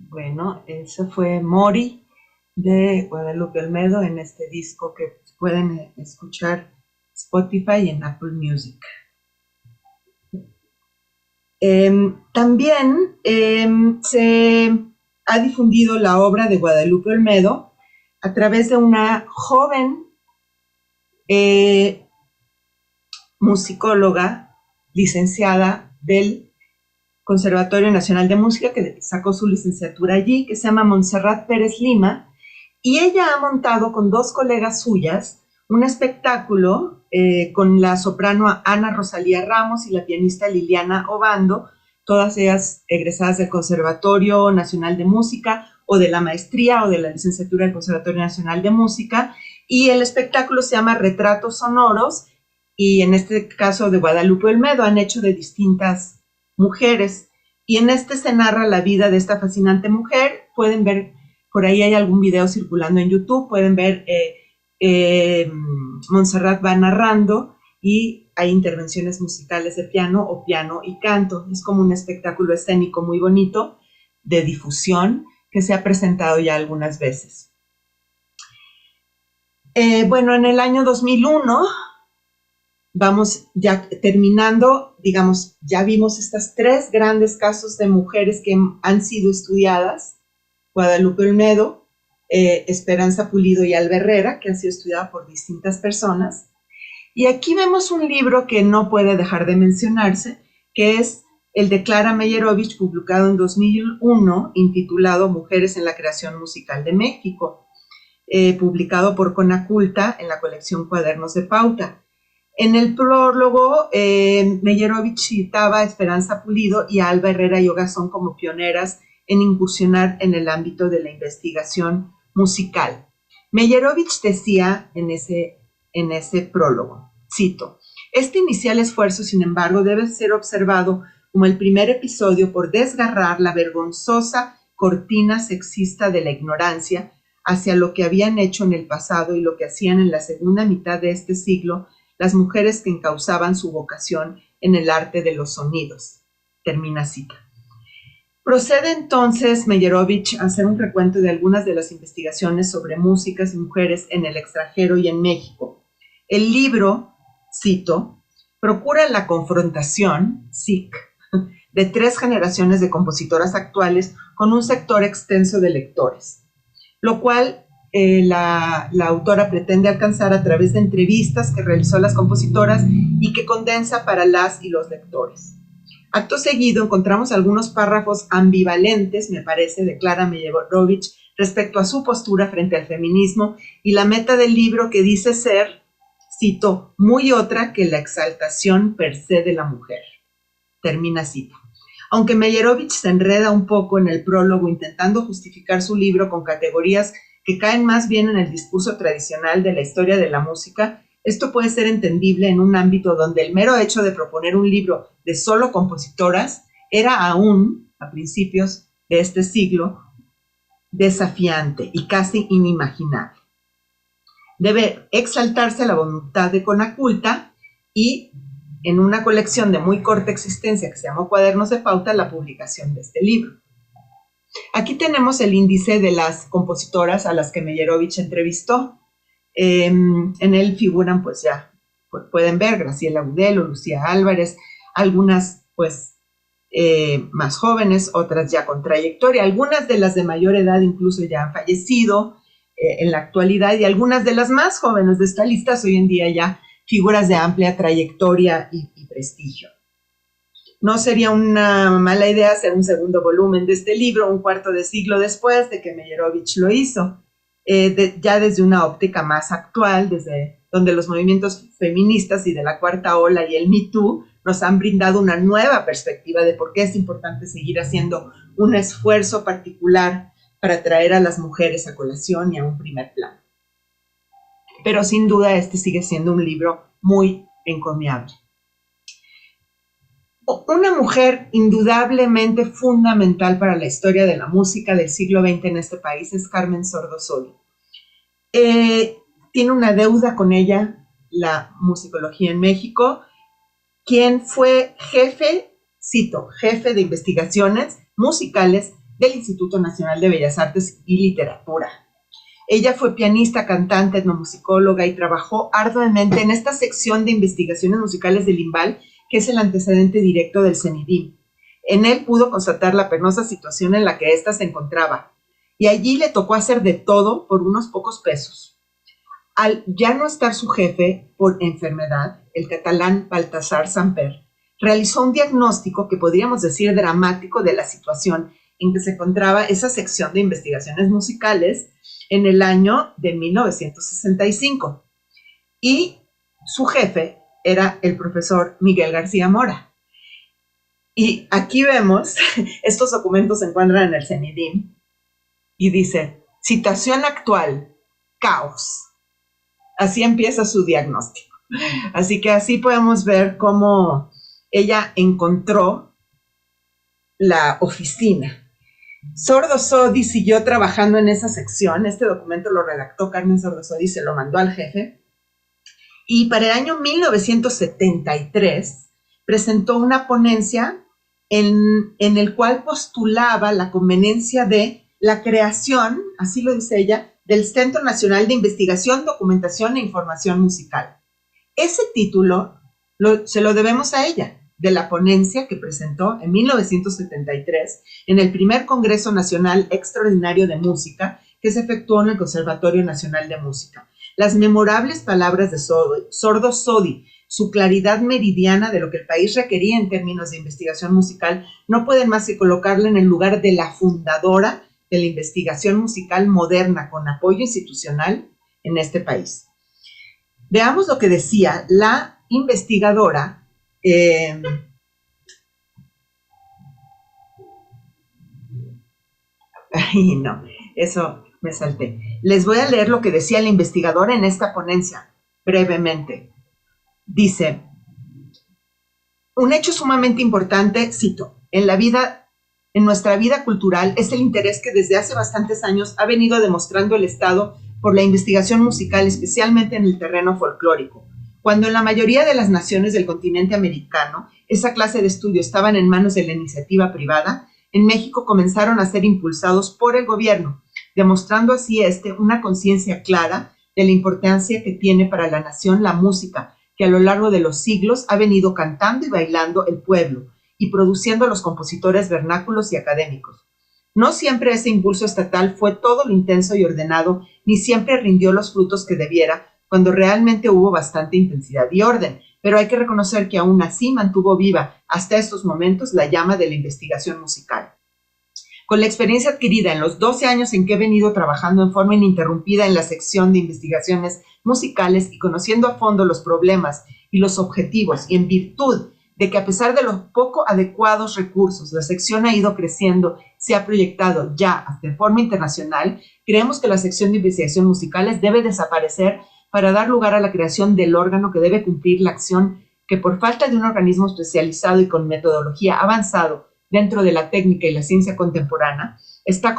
Bueno, eso fue Mori de Guadalupe Olmedo en este disco que pueden escuchar Spotify y en Apple Music. También se ha difundido la obra de Guadalupe Olmedo a través de una joven musicóloga licenciada del Conservatorio Nacional de Música, que sacó su licenciatura allí, que se llama Montserrat Pérez Lima, y ella ha montado con 2 colegas suyas un espectáculo con la soprano Ana Rosalía Ramos y la pianista Liliana Obando, todas ellas egresadas del Conservatorio Nacional de Música o de la maestría o de la licenciatura del Conservatorio Nacional de Música, y el espectáculo se llama Retratos Sonoros, y en este caso de Guadalupe Olmedo han hecho de distintas mujeres, y en este se narra la vida de esta fascinante mujer. Pueden ver, por ahí hay algún video circulando en YouTube, pueden ver Montserrat va narrando y hay intervenciones musicales de piano o piano y canto. Es como un espectáculo escénico muy bonito de difusión que se ha presentado ya algunas veces. Bueno, en el año 2001, vamos ya terminando, digamos, ya vimos estas 3 grandes casos de mujeres que han sido estudiadas: Guadalupe Olmedo, Esperanza Pulido y Alba Herrera, que han sido estudiadas por distintas personas. Y aquí vemos un libro que no puede dejar de mencionarse, que es el de Clara Meyerowicz, publicado en 2001, intitulado Mujeres en la creación musical de México, publicado por Conaculta en la colección Cuadernos de Pauta. En el prólogo, Meyerowicz citaba a Esperanza Pulido y a Alba Herrera y Ogazón como pioneras en incursionar en el ámbito de la investigación musical. Meyerowicz decía en ese prólogo, cito: "Este inicial esfuerzo, sin embargo, debe ser observado como el primer episodio por desgarrar la vergonzosa cortina sexista de la ignorancia hacia lo que habían hecho en el pasado y lo que hacían en la segunda mitad de este siglo las mujeres que encauzaban su vocación en el arte de los sonidos. Termina cita. Procede entonces Meyerowitz a hacer un recuento de algunas de las investigaciones sobre músicas y mujeres en el extranjero y en México. El libro, cito, procura la confrontación, SIC, de 3 generaciones de compositoras actuales con un sector extenso de lectores, lo cual la autora pretende alcanzar a través de entrevistas que realizó a las compositoras y que condensa para las y los lectores. Acto seguido encontramos algunos párrafos ambivalentes, me parece, de Clara Meyerowitz respecto a su postura frente al feminismo y la meta del libro que dice ser, cito, muy otra que la exaltación per se de la mujer. Termina cita. Aunque Meyerowitz se enreda un poco en el prólogo intentando justificar su libro con categorías que caen más bien en el discurso tradicional de la historia de la música, esto puede ser entendible en un ámbito donde el mero hecho de proponer un libro de solo compositoras era aún, a principios de este siglo, desafiante y casi inimaginable. Debe exaltarse la voluntad de Conaculta y, en una colección de muy corta existencia que se llamó Cuadernos de Pauta, la publicación de este libro. Aquí tenemos el índice de las compositoras a las que Meyerowitz entrevistó. En él figuran, pues ya pueden ver, Graciela Udelo, Lucía Álvarez, algunas pues más jóvenes, otras ya con trayectoria, algunas de las de mayor edad incluso ya han fallecido en la actualidad y algunas de las más jóvenes de esta lista hoy en día ya figuras de amplia trayectoria y prestigio. No sería una mala idea hacer un segundo volumen de este libro, un cuarto de siglo después de que Meyerowitz lo hizo, ya desde una óptica más actual, desde donde los movimientos feministas y de la cuarta ola y el Me Too nos han brindado una nueva perspectiva de por qué es importante seguir haciendo un esfuerzo particular para traer a las mujeres a colación y a un primer plano. Pero sin duda este sigue siendo un libro muy encomiable. Una mujer indudablemente fundamental para la historia de la música del siglo XX en este país es Carmen Sordo Sodi. Tiene una deuda con ella la musicología en México, quien fue jefe de investigaciones musicales del Instituto Nacional de Bellas Artes y Literatura. Ella fue pianista, cantante, etnomusicóloga y trabajó arduamente en esta sección de investigaciones musicales del INVAL, que es el antecedente directo del CENIDIM. En él pudo constatar la penosa situación en la que ésta se encontraba, y allí le tocó hacer de todo por unos pocos pesos. Al ya no estar su jefe por enfermedad, el catalán Baltasar Samper realizó un diagnóstico que podríamos decir dramático de la situación en que se encontraba esa sección de investigaciones musicales en el año de 1965. Y su jefe era el profesor Miguel García Mora. Y aquí vemos, estos documentos se encuentran en el CENIDIM, y dice, situación actual, caos. Así empieza su diagnóstico. Así que así podemos ver cómo ella encontró la oficina. Sordo Sodi siguió trabajando en esa sección. Este documento lo redactó Carmen Sordo Sodi, se lo mandó al jefe. Y para el año 1973 presentó una ponencia en el cual postulaba la conveniencia de la creación, así lo dice ella, del Centro Nacional de Investigación, Documentación e Información Musical. Ese título se lo debemos a ella, de la ponencia que presentó en 1973 en el primer Congreso Nacional Extraordinario de Música que se efectuó en el Conservatorio Nacional de Música. Las memorables palabras de Sordo Sodi, su claridad meridiana de lo que el país requería en términos de investigación musical, no pueden más que colocarla en el lugar de la fundadora de la investigación musical moderna con apoyo institucional en este país. Veamos lo que decía la investigadora ay, no, eso me salté. Les voy a leer lo que decía la investigadora en esta ponencia, brevemente. Dice, un hecho sumamente importante, cito, en la vida en nuestra vida cultural es el interés que desde hace bastantes años ha venido demostrando el Estado por la investigación musical, especialmente en el terreno folclórico. Cuando en la mayoría de las naciones del continente americano esa clase de estudio estaban en manos de la iniciativa privada, en México comenzaron a ser impulsados por el gobierno, demostrando así una conciencia clara de la importancia que tiene para la nación la música, que a lo largo de los siglos ha venido cantando y bailando el pueblo y produciendo los compositores vernáculos y académicos. No siempre ese impulso estatal fue todo lo intenso y ordenado, ni siempre rindió los frutos que debiera, cuando realmente hubo bastante intensidad y orden, pero hay que reconocer que aún así mantuvo viva hasta estos momentos la llama de la investigación musical. Con la experiencia adquirida en los 12 años en que he venido trabajando en forma ininterrumpida en la sección de investigaciones musicales y conociendo a fondo los problemas y los objetivos, y en virtud de que a pesar de los poco adecuados recursos, la sección ha ido creciendo, se ha proyectado ya hasta de forma internacional, creemos que la sección de investigación musicales debe desaparecer para dar lugar a la creación del órgano que debe cumplir la acción que por falta de un organismo especializado y con metodología avanzado dentro de la técnica y la ciencia contemporánea, está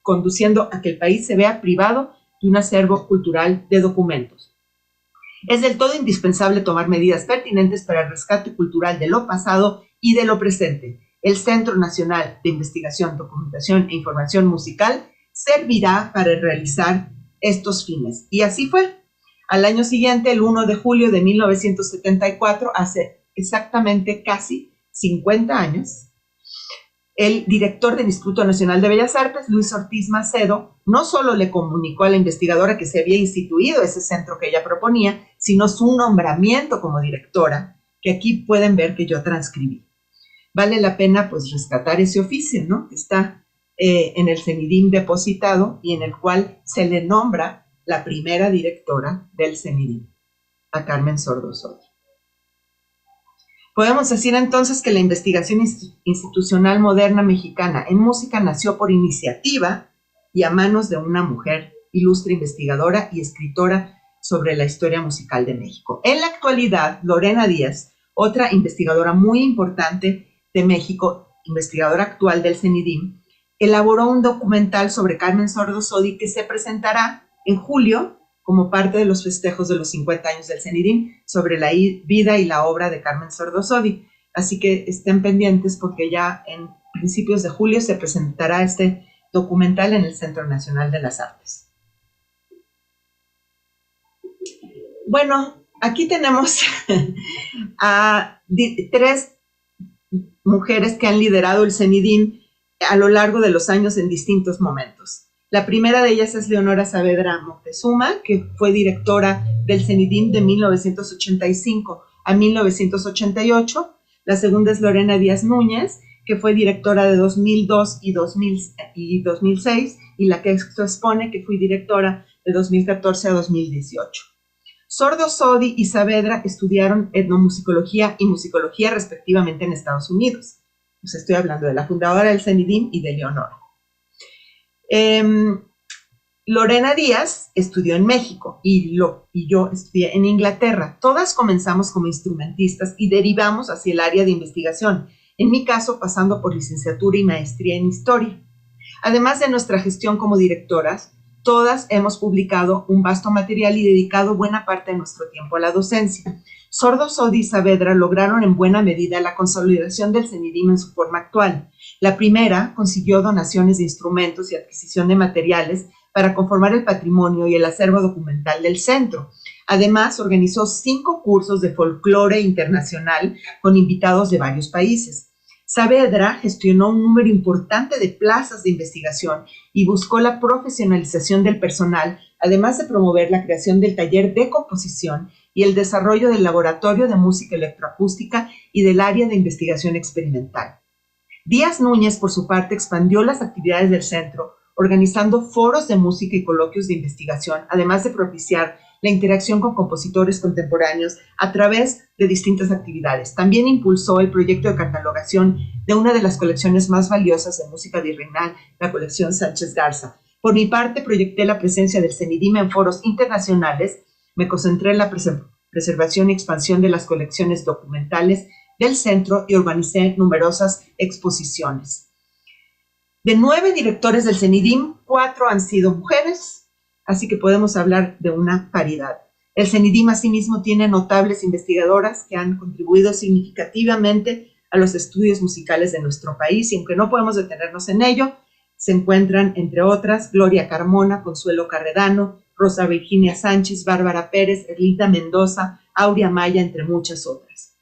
conduciendo a que el país se vea privado de un acervo cultural de documentos. Es del todo indispensable tomar medidas pertinentes para el rescate cultural de lo pasado y de lo presente. El Centro Nacional de Investigación, Documentación e Información Musical servirá para realizar estos fines. Y así fue. Al año siguiente, el 1 de julio de 1974, hace exactamente casi 50 años, el director del Instituto Nacional de Bellas Artes, Luis Ortiz Macedo, no solo le comunicó a la investigadora que se había instituido ese centro que ella proponía, sino su nombramiento como directora, que aquí pueden ver que yo transcribí. Vale la pena pues rescatar ese oficio, ¿no? Que está en el CENIDIM depositado y en el cual se le nombra la primera directora del CENIDIM, a Carmen Sordo Sodi. Podemos decir entonces que la investigación institucional moderna mexicana en música nació por iniciativa y a manos de una mujer ilustre investigadora y escritora sobre la historia musical de México. En la actualidad, Lorena Díaz, otra investigadora muy importante de México, investigadora actual del CENIDIM, elaboró un documental sobre Carmen Sordo Sodi que se presentará en julio como parte de los festejos de los 50 años del CENIDIM sobre la vida y la obra de Carmen Sordo Sodi. Así que estén pendientes porque ya en principios de julio se presentará este documental en el Centro Nacional de las Artes. Bueno, aquí tenemos a 3 mujeres que han liderado el CENIDIM a lo largo de los años en distintos momentos. La primera de ellas es Leonora Saavedra Moctezuma, que fue directora del CENIDIM de 1985 a 1988. La segunda es Lorena Díaz Núñez, que fue directora de 2002 y 2006, y la que esto expone, que fue directora de 2014 a 2018. Sordo Sodi y Saavedra estudiaron etnomusicología y musicología respectivamente en Estados Unidos. Pues estoy hablando de la fundadora del CENIDIM y de Leonora. Lorena Díaz estudió en México y yo estudié en Inglaterra. Todas comenzamos como instrumentistas y derivamos hacia el área de investigación, en mi caso pasando por licenciatura y maestría en historia. Además de nuestra gestión como directoras, todas hemos publicado un vasto material y dedicado buena parte de nuestro tiempo a la docencia. Sordo Sodi y Saavedra lograron en buena medida la consolidación del CENIDIM en su forma actual. La primera consiguió donaciones de instrumentos y adquisición de materiales para conformar el patrimonio y el acervo documental del centro. Además, organizó 5 cursos de folclore internacional con invitados de varios países. Saavedra gestionó un número importante de plazas de investigación y buscó la profesionalización del personal, además de promover la creación del taller de composición y el desarrollo del laboratorio de música electroacústica y del área de investigación experimental. Díaz Núñez, por su parte, expandió las actividades del centro, organizando foros de música y coloquios de investigación, además de propiciar la interacción con compositores contemporáneos a través de distintas actividades. También impulsó el proyecto de catalogación de una de las colecciones más valiosas de música virreinal, la colección Sánchez Garza. Por mi parte, proyecté la presencia del CENIDIM en foros internacionales, me concentré en la preservación y expansión de las colecciones documentales del centro y organicé numerosas exposiciones. De 9 directores del CENIDIM, 4 han sido mujeres, así que podemos hablar de una paridad. El CENIDIM asimismo tiene notables investigadoras que han contribuido significativamente a los estudios musicales de nuestro país, y aunque no podemos detenernos en ello, se encuentran, entre otras, Gloria Carmona, Consuelo Carredano, Rosa Virginia Sánchez, Bárbara Pérez, Erlinda Mendoza, Aurea Maya, entre muchas otras.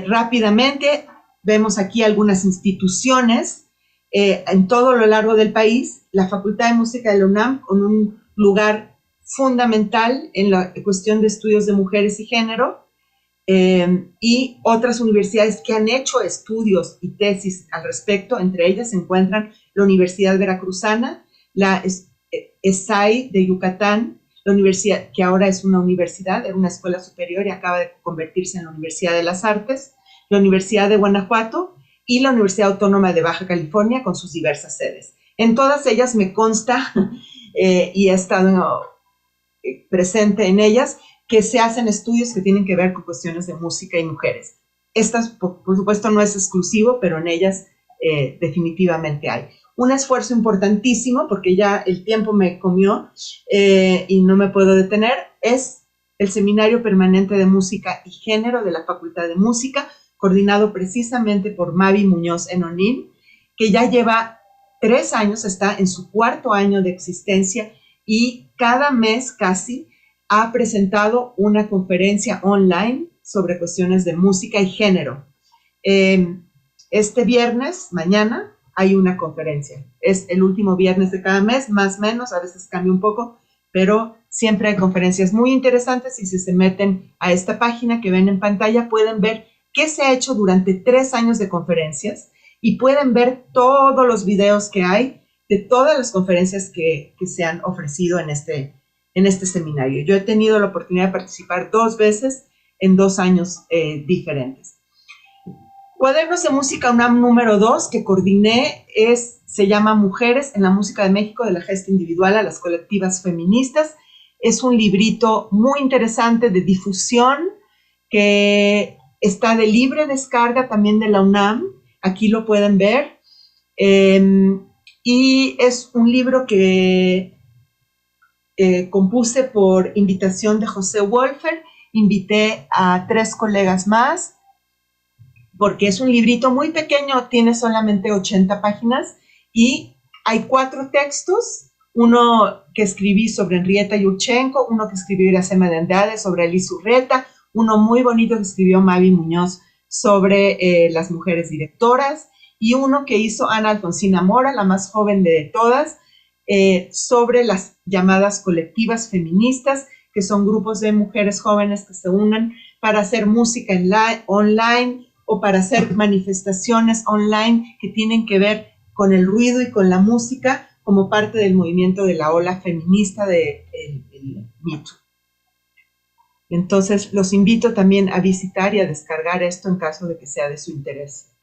Rápidamente, vemos aquí algunas instituciones en todo lo largo del país. La Facultad de Música de la UNAM, con un lugar fundamental en la cuestión de estudios de mujeres y género, y otras universidades que han hecho estudios y tesis al respecto. Entre ellas se encuentran la Universidad Veracruzana, la ESAI de Yucatán, la universidad que ahora es una universidad, era una escuela superior y acaba de convertirse en la Universidad de las Artes, la Universidad de Guanajuato y la Universidad Autónoma de Baja California, con sus diversas sedes. En todas ellas me consta, y he estado presente en ellas, que se hacen estudios que tienen que ver con cuestiones de música y mujeres. Estas, por supuesto, no es exclusivo, pero en ellas definitivamente hay. Un esfuerzo importantísimo, porque ya el tiempo me comió y no me puedo detener, es el Seminario Permanente de Música y Género de la Facultad de Música, coordinado precisamente por Mavi Muñoz Enonín, que ya lleva 3 años, está en su 4º año de existencia, y cada mes casi ha presentado una conferencia online sobre cuestiones de música y género. Este viernes, mañana, hay una conferencia. Es el último viernes de cada mes, más o menos, a veces cambia un poco, pero siempre hay conferencias muy interesantes, y si se meten a esta página que ven en pantalla, pueden ver qué se ha hecho durante 3 años de conferencias, y pueden ver todos los videos que hay de todas las conferencias que se han ofrecido en este seminario. Yo he tenido la oportunidad de participar 2 veces en 2 años diferentes. Cuadernos de Música UNAM número 2 que coordiné se llama Mujeres en la Música de México, de la gesta individual a las colectivas feministas. Es un librito muy interesante de difusión que está de libre descarga también de la UNAM. Aquí lo pueden ver. Y es un libro que compuse por invitación de José Wolfer. Invité a 3 colegas más, porque es un librito muy pequeño, tiene solamente 80 páginas, y hay 4 textos, uno que escribí sobre Henrietta Yurchenko, uno que escribió Iracema de Andrade sobre Alice Urreta, uno muy bonito que escribió Mavi Muñoz sobre las mujeres directoras, y uno que hizo Ana Alfonsina Mora, la más joven de todas, sobre las llamadas colectivas feministas, que son grupos de mujeres jóvenes que se unen para hacer música online, o para hacer manifestaciones online que tienen que ver con el ruido y con la música, como parte del movimiento de la ola feminista del Me Too. Entonces, los invito también a visitar y a descargar esto en caso de que sea de su interés.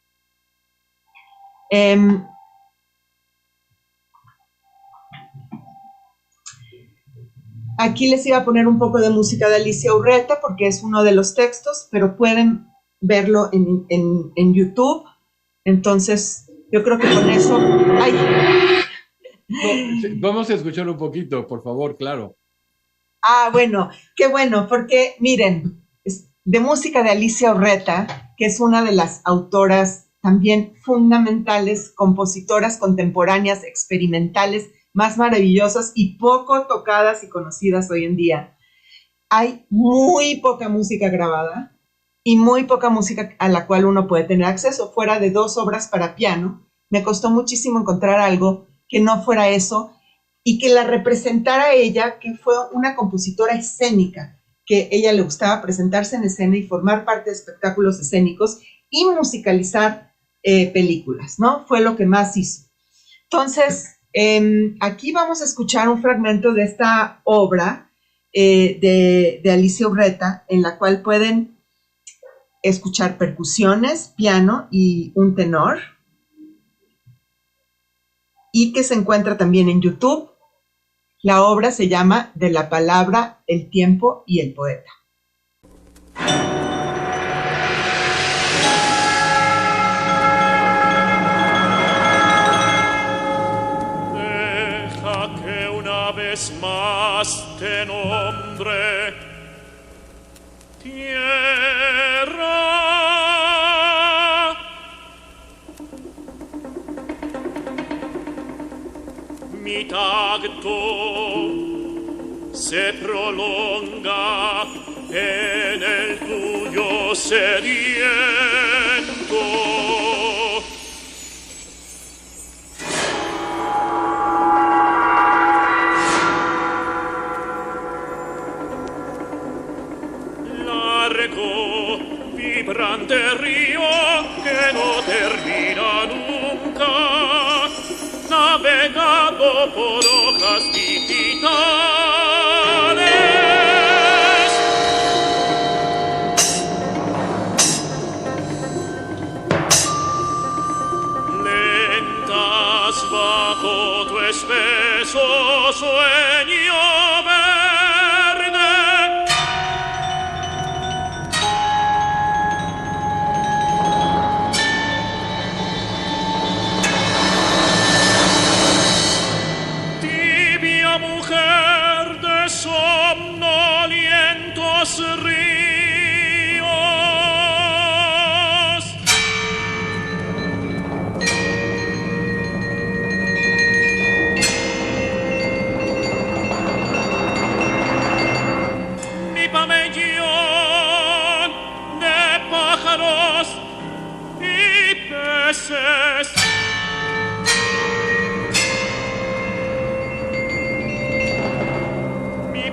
Aquí les iba a poner un poco de música de Alicia Urreta, porque es uno de los textos, pero pueden verlo en YouTube. Entonces, yo creo que con eso... ¡Ay! Vamos a escuchar un poquito, por favor, claro. Bueno, qué bueno, porque miren, de música de Alicia Urreta, que es una de las autoras también fundamentales, compositoras contemporáneas, experimentales, más maravillosas y poco tocadas y conocidas hoy en día. Hay muy poca música grabada y muy poca música a la cual uno puede tener acceso, fuera de 2 obras para piano. Me costó muchísimo encontrar algo que no fuera eso y que la representara ella, que fue una compositora escénica, que ella le gustaba presentarse en escena y formar parte de espectáculos escénicos y musicalizar películas, ¿no? Fue lo que más hizo. Entonces, aquí vamos a escuchar un fragmento de esta obra de Alicia Urreta, en la cual pueden escuchar percusiones, piano y un tenor, y que se encuentra también en YouTube. La obra se llama De la palabra, el tiempo y el poeta. es más de nombre, tierra. Mi tacto se prolonga en el tuyo sediento. Largo, vibrante río que no termina nunca, navegado por hojas digitales. Lentas bajo tu espeso sueño verde, mujer de somnolientos ríos. Mi pabellón de pájaros y peces.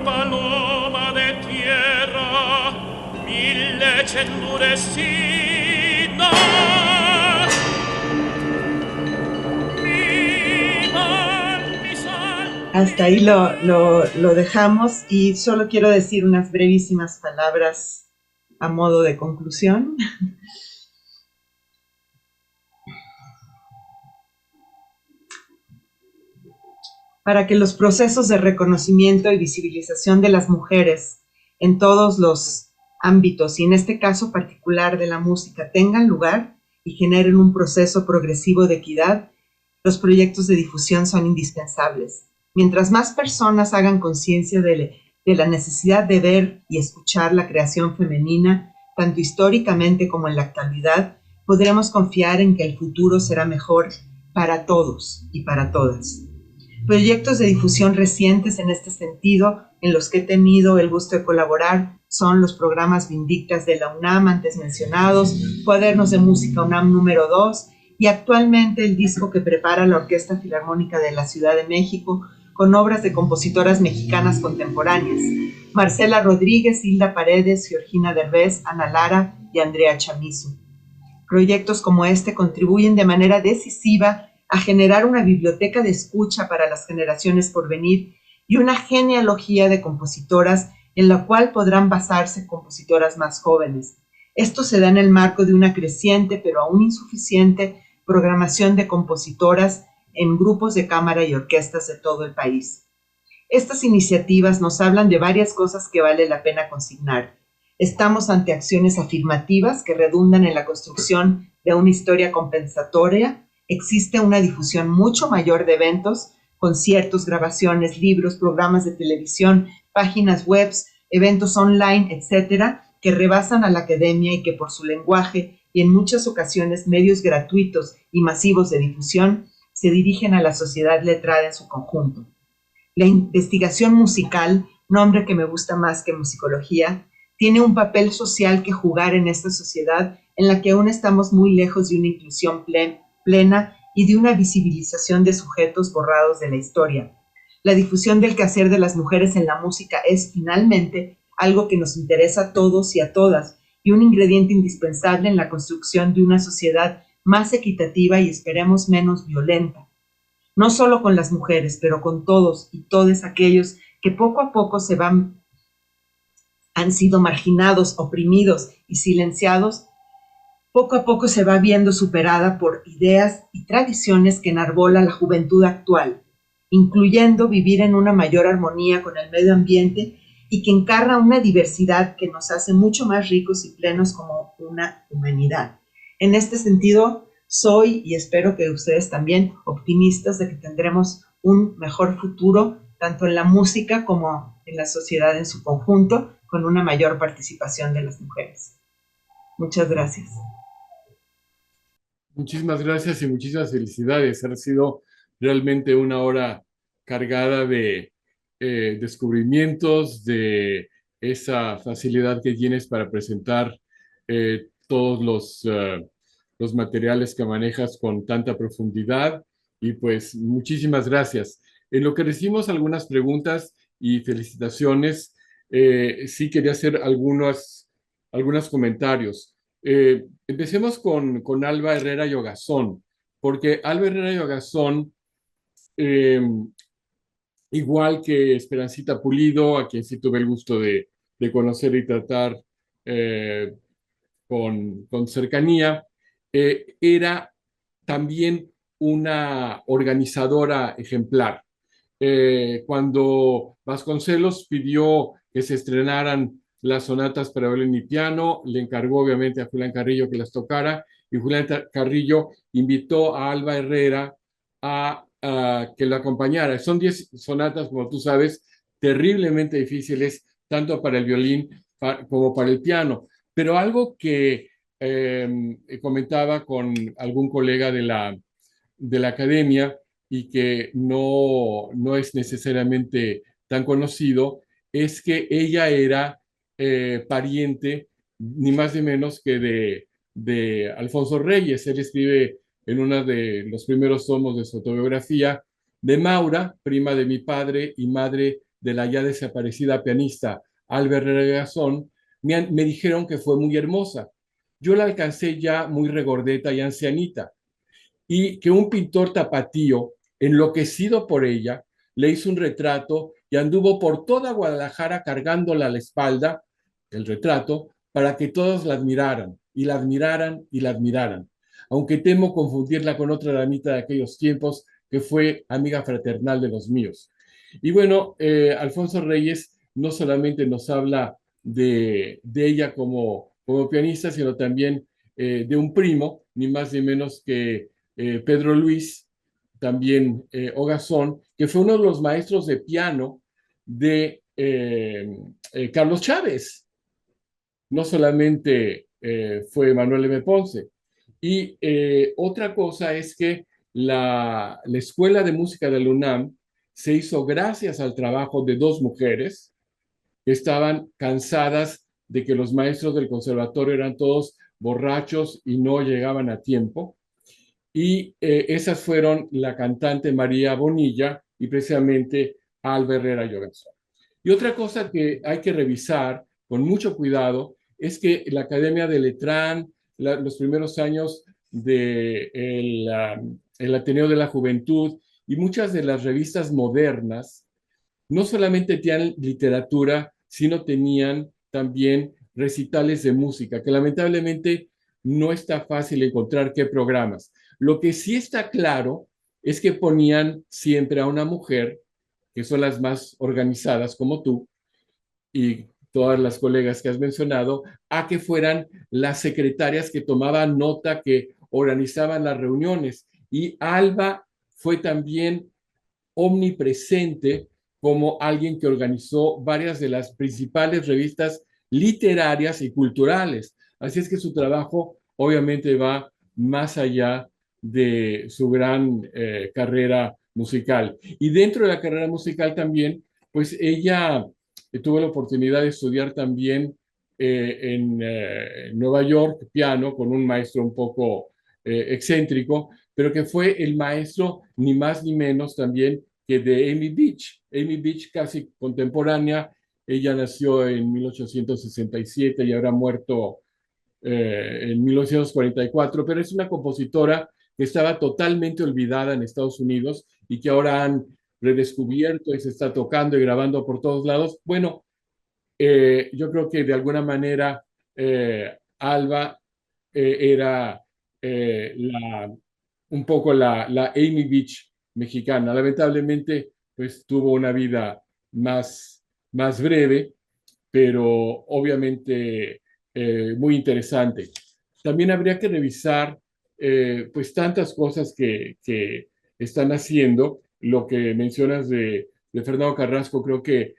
Paloma de tierra, mi leche endurecida, mi pan, mi sal. Hasta ahí lo dejamos y solo quiero decir unas brevísimas palabras a modo de conclusión. Para que los procesos de reconocimiento y visibilización de las mujeres en todos los ámbitos, y en este caso particular de la música, tengan lugar y generen un proceso progresivo de equidad, los proyectos de difusión son indispensables. Mientras más personas hagan conciencia de la necesidad de ver y escuchar la creación femenina, tanto históricamente como en la actualidad, podremos confiar en que el futuro será mejor para todos y para todas. Proyectos de difusión recientes en este sentido, en los que he tenido el gusto de colaborar, son los programas Vindictas de la UNAM, antes mencionados, Cuadernos de Música UNAM número 2, y actualmente el disco que prepara la Orquesta Filarmónica de la Ciudad de México, con obras de compositoras mexicanas contemporáneas, Marcela Rodríguez, Hilda Paredes, Georgina Derbez, Ana Lara y Andrea Chamizo. Proyectos como este contribuyen de manera decisiva a generar una biblioteca de escucha para las generaciones por venir y una genealogía de compositoras en la cual podrán basarse compositoras más jóvenes. Esto se da en el marco de una creciente, pero aún insuficiente, programación de compositoras en grupos de cámara y orquestas de todo el país. Estas iniciativas nos hablan de varias cosas que vale la pena consignar. Estamos ante acciones afirmativas que redundan en la construcción de una historia compensatoria. Existe una difusión mucho mayor de eventos, conciertos, grabaciones, libros, programas de televisión, páginas web, eventos online, etcétera, que rebasan a la academia y que por su lenguaje y en muchas ocasiones medios gratuitos y masivos de difusión se dirigen a la sociedad letrada en su conjunto. La investigación musical, nombre que me gusta más que musicología, tiene un papel social que jugar en esta sociedad en la que aún estamos muy lejos de una inclusión plena y de una visibilización de sujetos borrados de la historia. La difusión del quehacer de las mujeres en la música es finalmente algo que nos interesa a todos y a todas y un ingrediente indispensable en la construcción de una sociedad más equitativa y esperemos menos violenta. No solo con las mujeres, pero con todos y todas aquellos que poco a poco han sido marginados, oprimidos y silenciados. Poco a poco se va viendo superada por ideas y tradiciones que enarbola la juventud actual, incluyendo vivir en una mayor armonía con el medio ambiente y que encarna una diversidad que nos hace mucho más ricos y plenos como una humanidad. En este sentido, soy, y espero que ustedes también, optimistas de que tendremos un mejor futuro, tanto en la música como en la sociedad en su conjunto, con una mayor participación de las mujeres. Muchas gracias. Muchísimas gracias y muchísimas felicidades. Ha sido realmente una hora cargada de descubrimientos, de esa facilidad que tienes para presentar todos los materiales que manejas con tanta profundidad. Y pues muchísimas gracias. En lo que recibimos algunas preguntas y felicitaciones, sí quería hacer algunos comentarios. Empecemos con Alba Herrera y Ogazón, porque Alba Herrera y Ogazón, eh, igual que Esperancita Pulido, a quien sí tuve el gusto de conocer y tratar eh, con cercanía, era también una organizadora ejemplar. Cuando Vasconcelos pidió que se estrenaran las sonatas para violín y piano, le encargó obviamente a Julián Carrillo que las tocara, y Julián Carrillo invitó a Alba Herrera a que lo acompañara. Son 10 sonatas, como tú sabes, terriblemente difíciles, tanto para el violín como para el piano. Pero algo que comentaba con algún colega de la academia y que no es necesariamente tan conocido, es que ella era pariente, ni más ni menos que de Alfonso Reyes. Él escribe en uno de los primeros tomos de su autobiografía de Maura, prima de mi padre y madre de la ya desaparecida pianista Alba Herrera Gasón. Me dijeron que fue muy hermosa. Yo la alcancé ya muy regordeta y ancianita, y que un pintor tapatío, enloquecido por ella, le hizo un retrato y anduvo por toda Guadalajara cargándola a la espalda, el retrato, para que todos la admiraran, y la admiraran, y la admiraran. Aunque temo confundirla con otra damita de aquellos tiempos que fue amiga fraternal de los míos. Y bueno, Alfonso Reyes no solamente nos habla de ella como pianista, sino también de un primo, ni más ni menos que Pedro Luis, también Ogazón, que fue uno de los maestros de piano de Carlos Chávez. No solamente fue Manuel M. Ponce. Y otra cosa es que la Escuela de Música de la UNAM se hizo gracias al trabajo de dos mujeres que estaban cansadas de que los maestros del conservatorio eran todos borrachos y no llegaban a tiempo. Y esas fueron la cantante María Bonilla y precisamente Alba Herrera y Ogazón. Y otra cosa que hay que revisar con mucho cuidado es que la Academia de Letrán, los primeros años del el Ateneo de la Juventud y muchas de las revistas modernas no solamente tenían literatura, sino tenían también recitales de música, que lamentablemente no está fácil encontrar qué programas. Lo que sí está claro es que ponían siempre a una mujer, que son las más organizadas como tú y todas las colegas que has mencionado, a que fueran las secretarias que tomaban nota, que organizaban las reuniones. Y Alba fue también omnipresente como alguien que organizó varias de las principales revistas literarias y culturales. Así es que su trabajo obviamente va más allá de su gran carrera musical. Y dentro de la carrera musical también, pues ella tuvo la oportunidad de estudiar también en Nueva York piano con un maestro un poco excéntrico, pero que fue el maestro ni más ni menos también que de Amy Beach. Amy Beach, casi contemporánea, ella nació en 1867 y habrá muerto en 1944, pero es una compositora que estaba totalmente olvidada en Estados Unidos y que ahora han redescubierto y se está tocando y grabando por todos lados. Bueno, yo creo que de alguna manera Alba era un poco la Amy Beach mexicana. Lamentablemente, pues tuvo una vida más breve, pero obviamente muy interesante. También habría que revisar pues tantas cosas que están haciendo, lo que mencionas de de Fernando Carrasco, creo que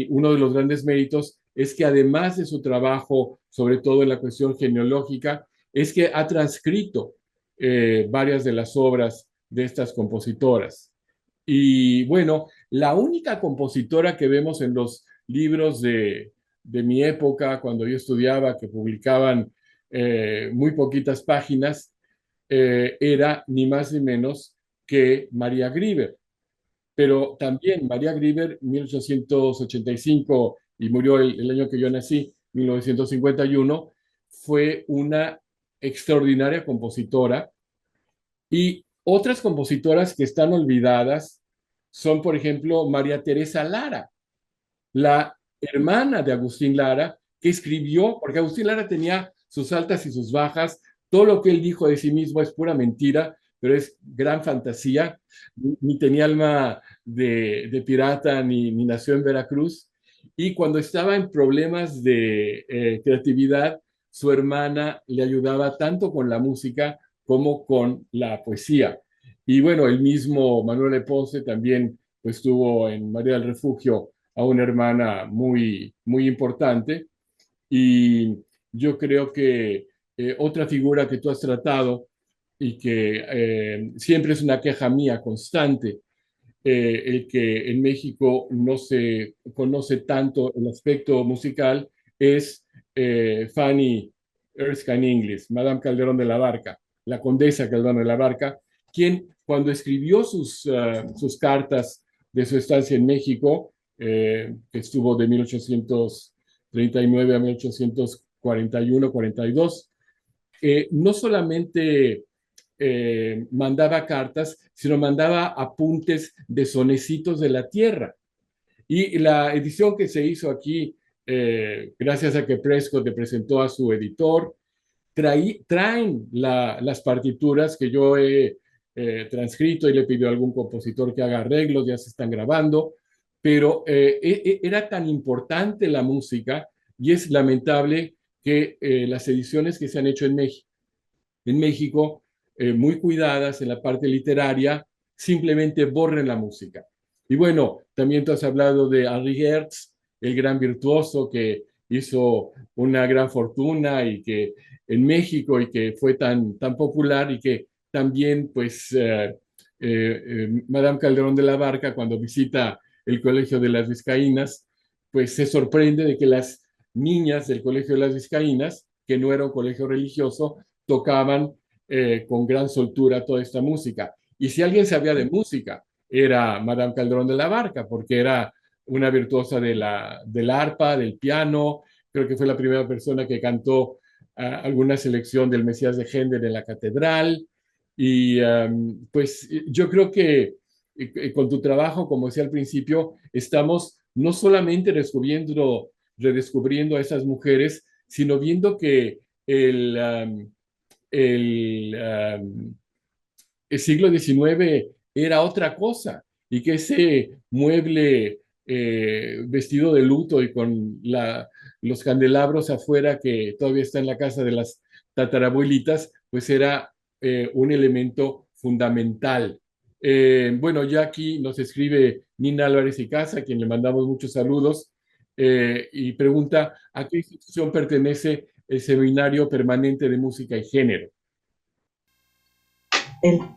uno de los grandes méritos es que además de su trabajo, sobre todo en la cuestión genealógica, es que ha transcrito varias de las obras de estas compositoras. Y bueno, la única compositora que vemos en los libros de mi época, cuando yo estudiaba, que publicaban muy poquitas páginas, era ni más ni menos que María Grieber. Pero también María Grieber, 1885, y murió el año que yo nací, 1951, fue una extraordinaria compositora. Y otras compositoras que están olvidadas son, por ejemplo, María Teresa Lara, la hermana de Agustín Lara, que escribió, porque Agustín Lara tenía sus altas y sus bajas, todo lo que él dijo de sí mismo es pura mentira, pero es gran fantasía, ni tenía alma de pirata, ni nació en Veracruz, y cuando estaba en problemas de creatividad, su hermana le ayudaba tanto con la música como con la poesía. Y bueno, el mismo Manuel de Ponce también pues, tuvo en María del Refugio a una hermana muy, muy importante. Y yo creo que otra figura que tú has tratado y que siempre es una queja mía constante, el que en México no se conoce tanto el aspecto musical, es Fanny Erskine Inglis, Madame Calderón de la Barca, la condesa Calderón de la Barca, quien cuando escribió sus cartas de su estancia en México, que estuvo de 1839 a 1841-42, no solamente mandaba cartas, sino mandaba apuntes de sonecitos de la tierra. Y la edición que se hizo aquí, gracias a que Prescott le presentó a su editor, traen las partituras que yo he transcrito y le pidió a algún compositor que haga arreglos, ya se están grabando, pero era tan importante la música y es lamentable que las ediciones que se han hecho en México muy cuidadas en la parte literaria, simplemente borren la música. Y bueno, también tú has hablado de Henri Hertz, el gran virtuoso que hizo una gran fortuna y que en México y que fue tan popular y que también, pues, Madame Calderón de la Barca, cuando visita el Colegio de las Vizcaínas, pues se sorprende de que las niñas del Colegio de las Vizcaínas, que no era un colegio religioso, tocaban con gran soltura toda esta música. Y si alguien sabía de música, era Madame Calderón de la Barca, porque era una virtuosa del arpa, del piano, creo que fue la primera persona que cantó alguna selección del Mesías de Händel en la catedral. Y pues yo creo que con tu trabajo, como decía al principio, estamos no solamente redescubriendo a esas mujeres, sino viendo que el siglo XIX era otra cosa y que ese mueble vestido de luto y con los candelabros afuera que todavía está en la casa de las tatarabuelitas, pues era un elemento fundamental. Bueno, ya aquí nos escribe Nina Álvarez y Casa, a quien le mandamos muchos saludos, y pregunta a qué institución pertenece el Seminario Permanente de Música y Género.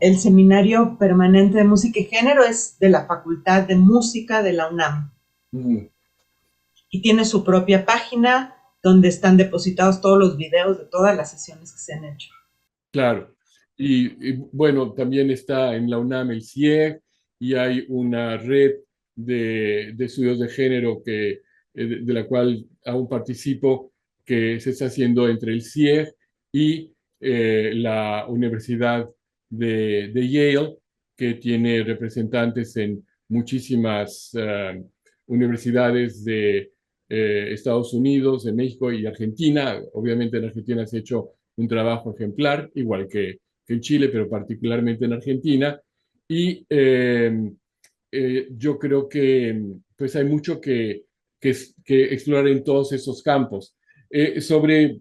El Seminario Permanente de Música y Género es de la Facultad de Música de la UNAM. Y tiene su propia página donde están depositados todos los videos de todas las sesiones que se han hecho. Claro. Y bueno, también está en la UNAM el CIEG y hay una red de estudios de género de la cual aún participo, que se está haciendo entre el CIEG y la Universidad de Yale, que tiene representantes en muchísimas universidades de Estados Unidos, de México y Argentina. Obviamente en Argentina se ha hecho un trabajo ejemplar, igual que en Chile, pero particularmente en Argentina. Y yo creo que pues hay mucho que explorar en todos esos campos.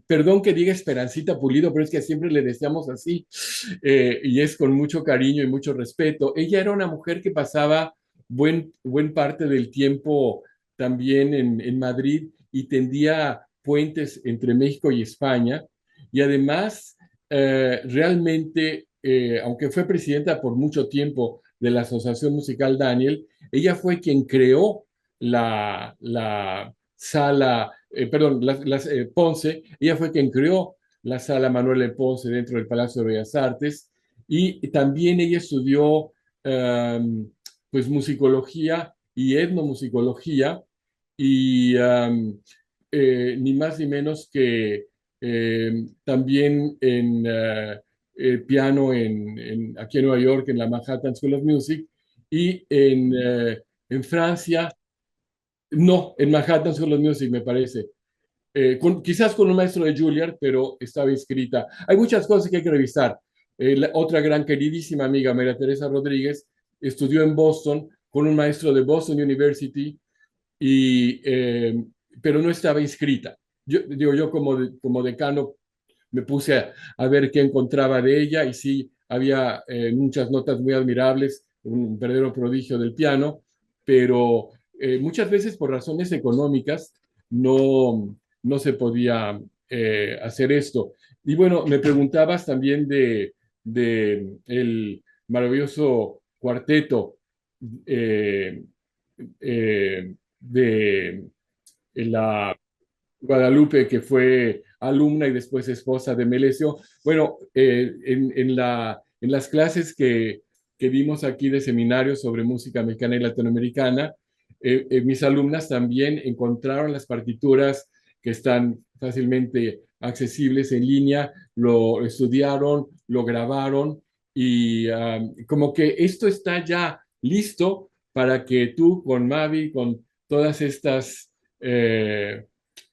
Perdón que diga Esperancita Pulido, pero es que siempre le deseamos así, y es con mucho cariño y mucho respeto. Ella era una mujer que pasaba buen parte del tiempo también en Madrid y tendía puentes entre México y España. Y además, realmente, aunque fue presidenta por mucho tiempo de la Asociación Musical Daniel, ella fue quien creó la sala, Ponce, ella fue quien creó la sala Manuel de Ponce dentro del Palacio de Bellas Artes, y también ella estudió pues musicología y etnomusicología, y ni más ni menos que también en piano aquí en Nueva York, en la Manhattan School of Music, y en Francia, no, en Manhattan School of Music me parece. Quizás con un maestro de Juilliard, pero estaba inscrita. Hay muchas cosas que hay que revisar. Otra gran queridísima amiga, María Teresa Rodríguez, estudió en Boston con un maestro de Boston University, pero no estaba inscrita. Yo como decano me puse a ver qué encontraba de ella, y sí, había muchas notas muy admirables, un verdadero prodigio del piano, pero muchas veces por razones económicas no se podía hacer esto. Y bueno, me preguntabas también de el maravilloso cuarteto eh, de la Guadalupe, que fue alumna y después esposa de Melesio. Bueno, en las clases que vimos aquí de seminarios sobre música mexicana y latinoamericana, mis alumnas también encontraron las partituras que están fácilmente accesibles en línea, lo estudiaron, lo grabaron, y como que esto está ya listo para que tú con Mavi, con todas estas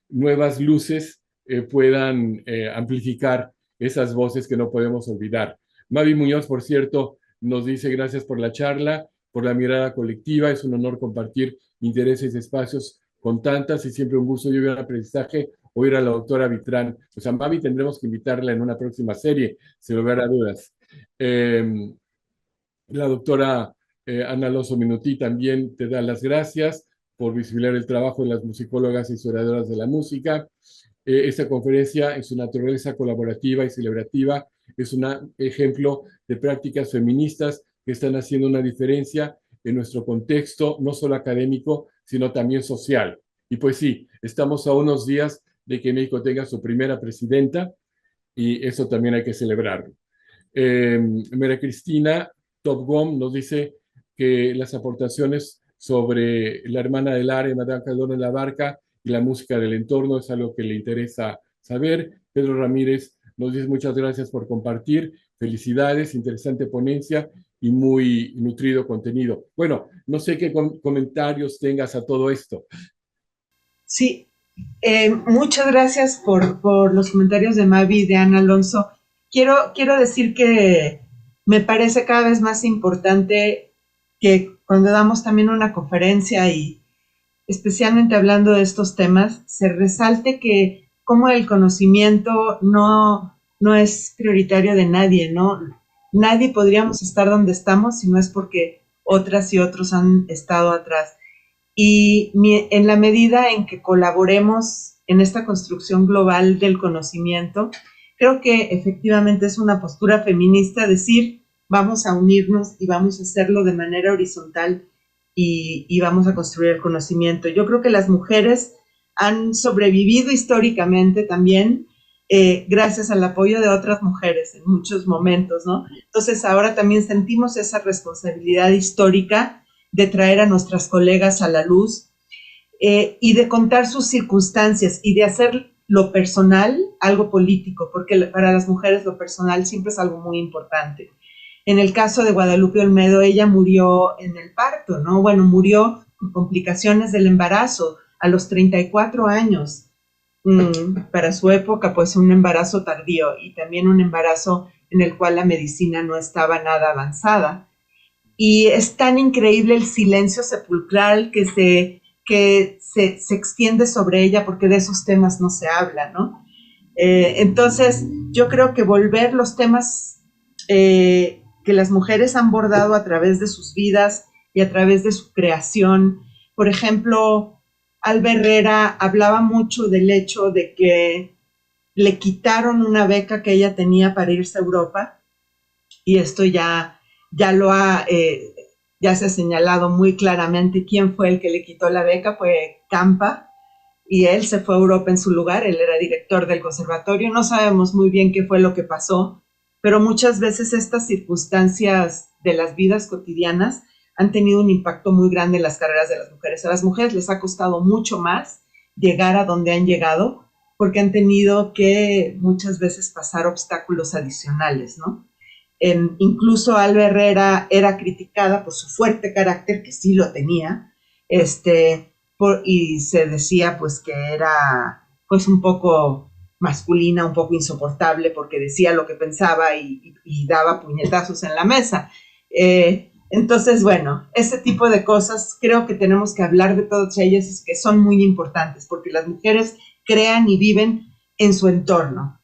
nuevas luces, puedan amplificar esas voces que no podemos olvidar. Mavi Muñoz, por cierto, nos dice: gracias por la charla, por la mirada colectiva. Es un honor compartir intereses y espacios con tantas, y siempre un gusto y un aprendizaje oír a la doctora Vitrán. Pues a Mavi tendremos que invitarla en una próxima serie, sin lugar a dudas. La doctora Ana Alonso Minutí también te da las gracias por visibilizar el trabajo de las musicólogas y historiadoras de la música. Esta conferencia, en su naturaleza colaborativa y celebrativa, es un ejemplo de prácticas feministas que están haciendo una diferencia en nuestro contexto, no solo académico, sino también social. Y pues sí, estamos a unos días de que México tenga su primera presidenta, y eso también hay que celebrarlo. María Cristina Topgom nos dice que las aportaciones sobre la hermana del área, Madame Calderón de la Barca, y la música del entorno es algo que le interesa saber. Pedro Ramírez nos dice: muchas gracias por compartir, felicidades, interesante ponencia y muy nutrido contenido. Bueno, no sé qué comentarios tengas a todo esto. Sí, muchas gracias por los comentarios de Mavi y de Ana Alonso. Quiero decir que me parece cada vez más importante que cuando damos también una conferencia, y especialmente hablando de estos temas, se resalte que como el conocimiento no es prioritario de nadie, ¿no? Nadie podríamos estar donde estamos si no es porque otras y otros han estado atrás. Y en la medida en que colaboremos en esta construcción global del conocimiento, creo que efectivamente es una postura feminista decir: vamos a unirnos y vamos a hacerlo de manera horizontal, y vamos a construir el conocimiento. Yo creo que las mujeres han sobrevivido históricamente también gracias al apoyo de otras mujeres en muchos momentos, ¿no? Entonces ahora también sentimos esa responsabilidad histórica de traer a nuestras colegas a la luz y de contar sus circunstancias y de hacer lo personal algo político, porque para las mujeres lo personal siempre es algo muy importante. En el caso de Guadalupe Olmedo, ella murió en el parto, ¿no? Bueno, murió con complicaciones del embarazo a los 34 años. Para su época, pues un embarazo tardío, y también un embarazo en el cual la medicina no estaba nada avanzada. Y es tan increíble el silencio sepulcral que se extiende sobre ella, porque de esos temas no se habla, ¿no? Entonces, yo creo que volver los temas que las mujeres han bordado a través de sus vidas y a través de su creación. Por ejemplo, Alba Herrera hablaba mucho del hecho de que le quitaron una beca que ella tenía para irse a Europa, y esto ya lo ha, ya se ha señalado muy claramente quién fue el que le quitó la beca, fue Campa, y él se fue a Europa en su lugar, él era director del conservatorio, no sabemos muy bien qué fue lo que pasó, pero muchas veces estas circunstancias de las vidas cotidianas han tenido un impacto muy grande en las carreras de las mujeres. A las mujeres les ha costado mucho más llegar a donde han llegado, porque han tenido que muchas veces pasar obstáculos adicionales, ¿no? Incluso Alba Herrera era criticada por su fuerte carácter, que sí lo tenía, y se decía pues que era pues un poco masculina, un poco insoportable, porque decía lo que pensaba y daba puñetazos en la mesa. Entonces, bueno, ese tipo de cosas creo que tenemos que hablar de todas ellas, que son muy importantes, porque las mujeres crean y viven en su entorno.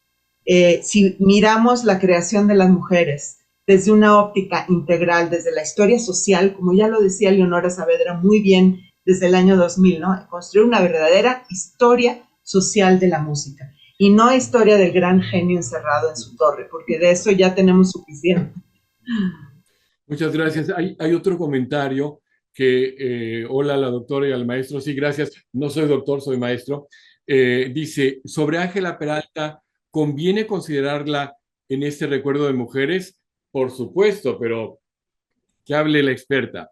Si miramos la creación de las mujeres desde una óptica integral, desde la historia social, como ya lo decía Leonora Saavedra muy bien desde el año 2000, ¿no? Construir una verdadera historia social de la música y no historia del gran genio encerrado en su torre, porque de eso ya tenemos suficiente. Muchas gracias. Hay otro comentario que, hola a la doctora y al maestro. Sí, gracias. No soy doctor, soy maestro. Dice, sobre Ángela Peralta, ¿conviene considerarla en este recuerdo de mujeres? Por supuesto, pero que hable la experta.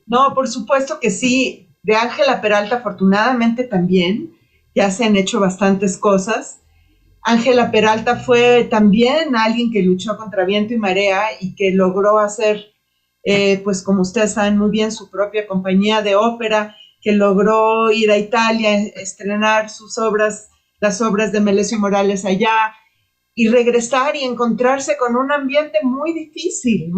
No, por supuesto que sí. De Ángela Peralta, afortunadamente también, ya se han hecho bastantes cosas. Ángela Peralta fue también alguien que luchó contra viento y marea y que logró hacer, pues como ustedes saben muy bien, su propia compañía de ópera, que logró ir a Italia, estrenar sus obras, las obras de Melesio Morales allá, y regresar y encontrarse con un ambiente muy difícil,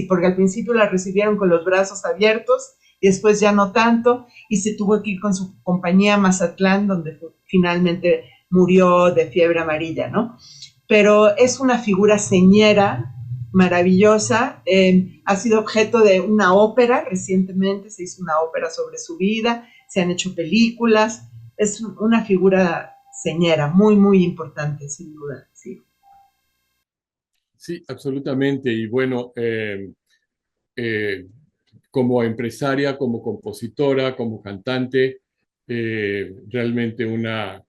porque al principio la recibieron con los brazos abiertos y después ya no tanto, y se tuvo que ir con su compañía a Mazatlán, donde finalmente murió de fiebre amarilla, ¿no? Pero es una figura señera, maravillosa, ha sido objeto de una ópera recientemente, se hizo una ópera sobre su vida, se han hecho películas, es una figura señera, muy importante, sin duda, sí. Sí, absolutamente. Y bueno, como empresaria, como compositora, como cantante, realmente una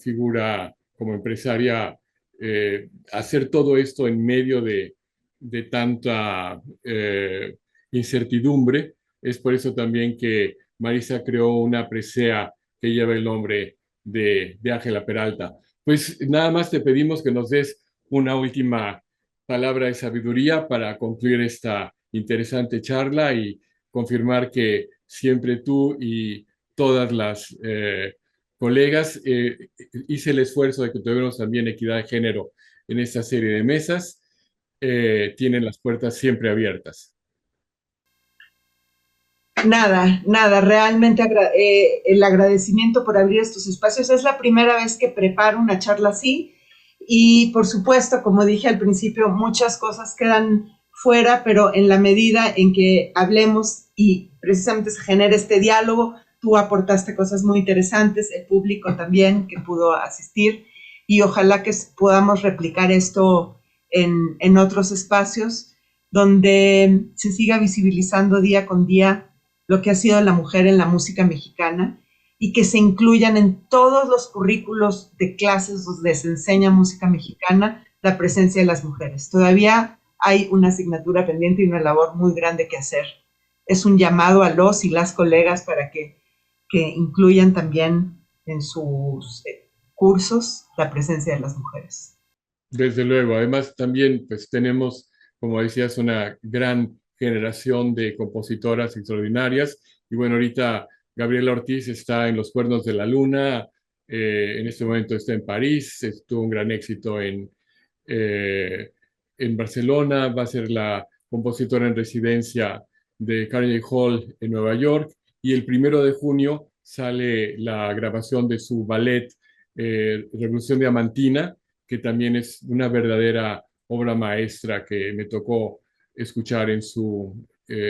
figura como empresaria, hacer todo esto en medio de tanta incertidumbre. Es por eso también que Marisa creó una presea que lleva el nombre de Ángela Peralta. Pues nada más te pedimos que nos des una última palabra de sabiduría para concluir esta interesante charla y confirmar que siempre tú y todas las colegas hice el esfuerzo de que tuviéramos también equidad de género en esta serie de mesas. Tienen las puertas siempre abiertas. Nada, realmente el agradecimiento por abrir estos espacios. Es la primera vez que preparo una charla así y por supuesto, como dije al principio, muchas cosas quedan fuera, pero en la medida en que hablemos y precisamente se genere este diálogo, tú aportaste cosas muy interesantes, el público también que pudo asistir y ojalá que podamos replicar esto en otros espacios donde se siga visibilizando día con día lo que ha sido la mujer en la música mexicana y que se incluyan en todos los currículos de clases donde se enseña música mexicana la presencia de las mujeres. Todavía hay una asignatura pendiente y una labor muy grande que hacer. Es un llamado a los y las colegas para que incluyan también en sus cursos la presencia de las mujeres. Desde luego, además también pues tenemos, como decías, una gran generación de compositoras extraordinarias. Y bueno, ahorita Gabriela Ortiz está en Los Cuernos de la Luna, en este momento está en París, tuvo un gran éxito en Barcelona, va a ser la compositora en residencia de Carnegie Hall en Nueva York, y el 1 de junio sale la grabación de su ballet Revolución Diamantina, que también es una verdadera obra maestra que me tocó escuchar en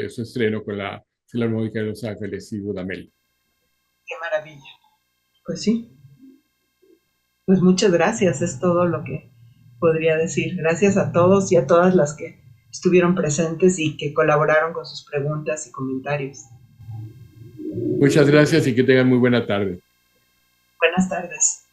su estreno con la Filarmónica de Los Ángeles y Dudamel. Qué maravilla. Pues sí. Pues muchas gracias, es todo lo que podría decir. Gracias a todos y a todas las que estuvieron presentes y que colaboraron con sus preguntas y comentarios. Muchas gracias y que tengan muy buena tarde. Buenas tardes.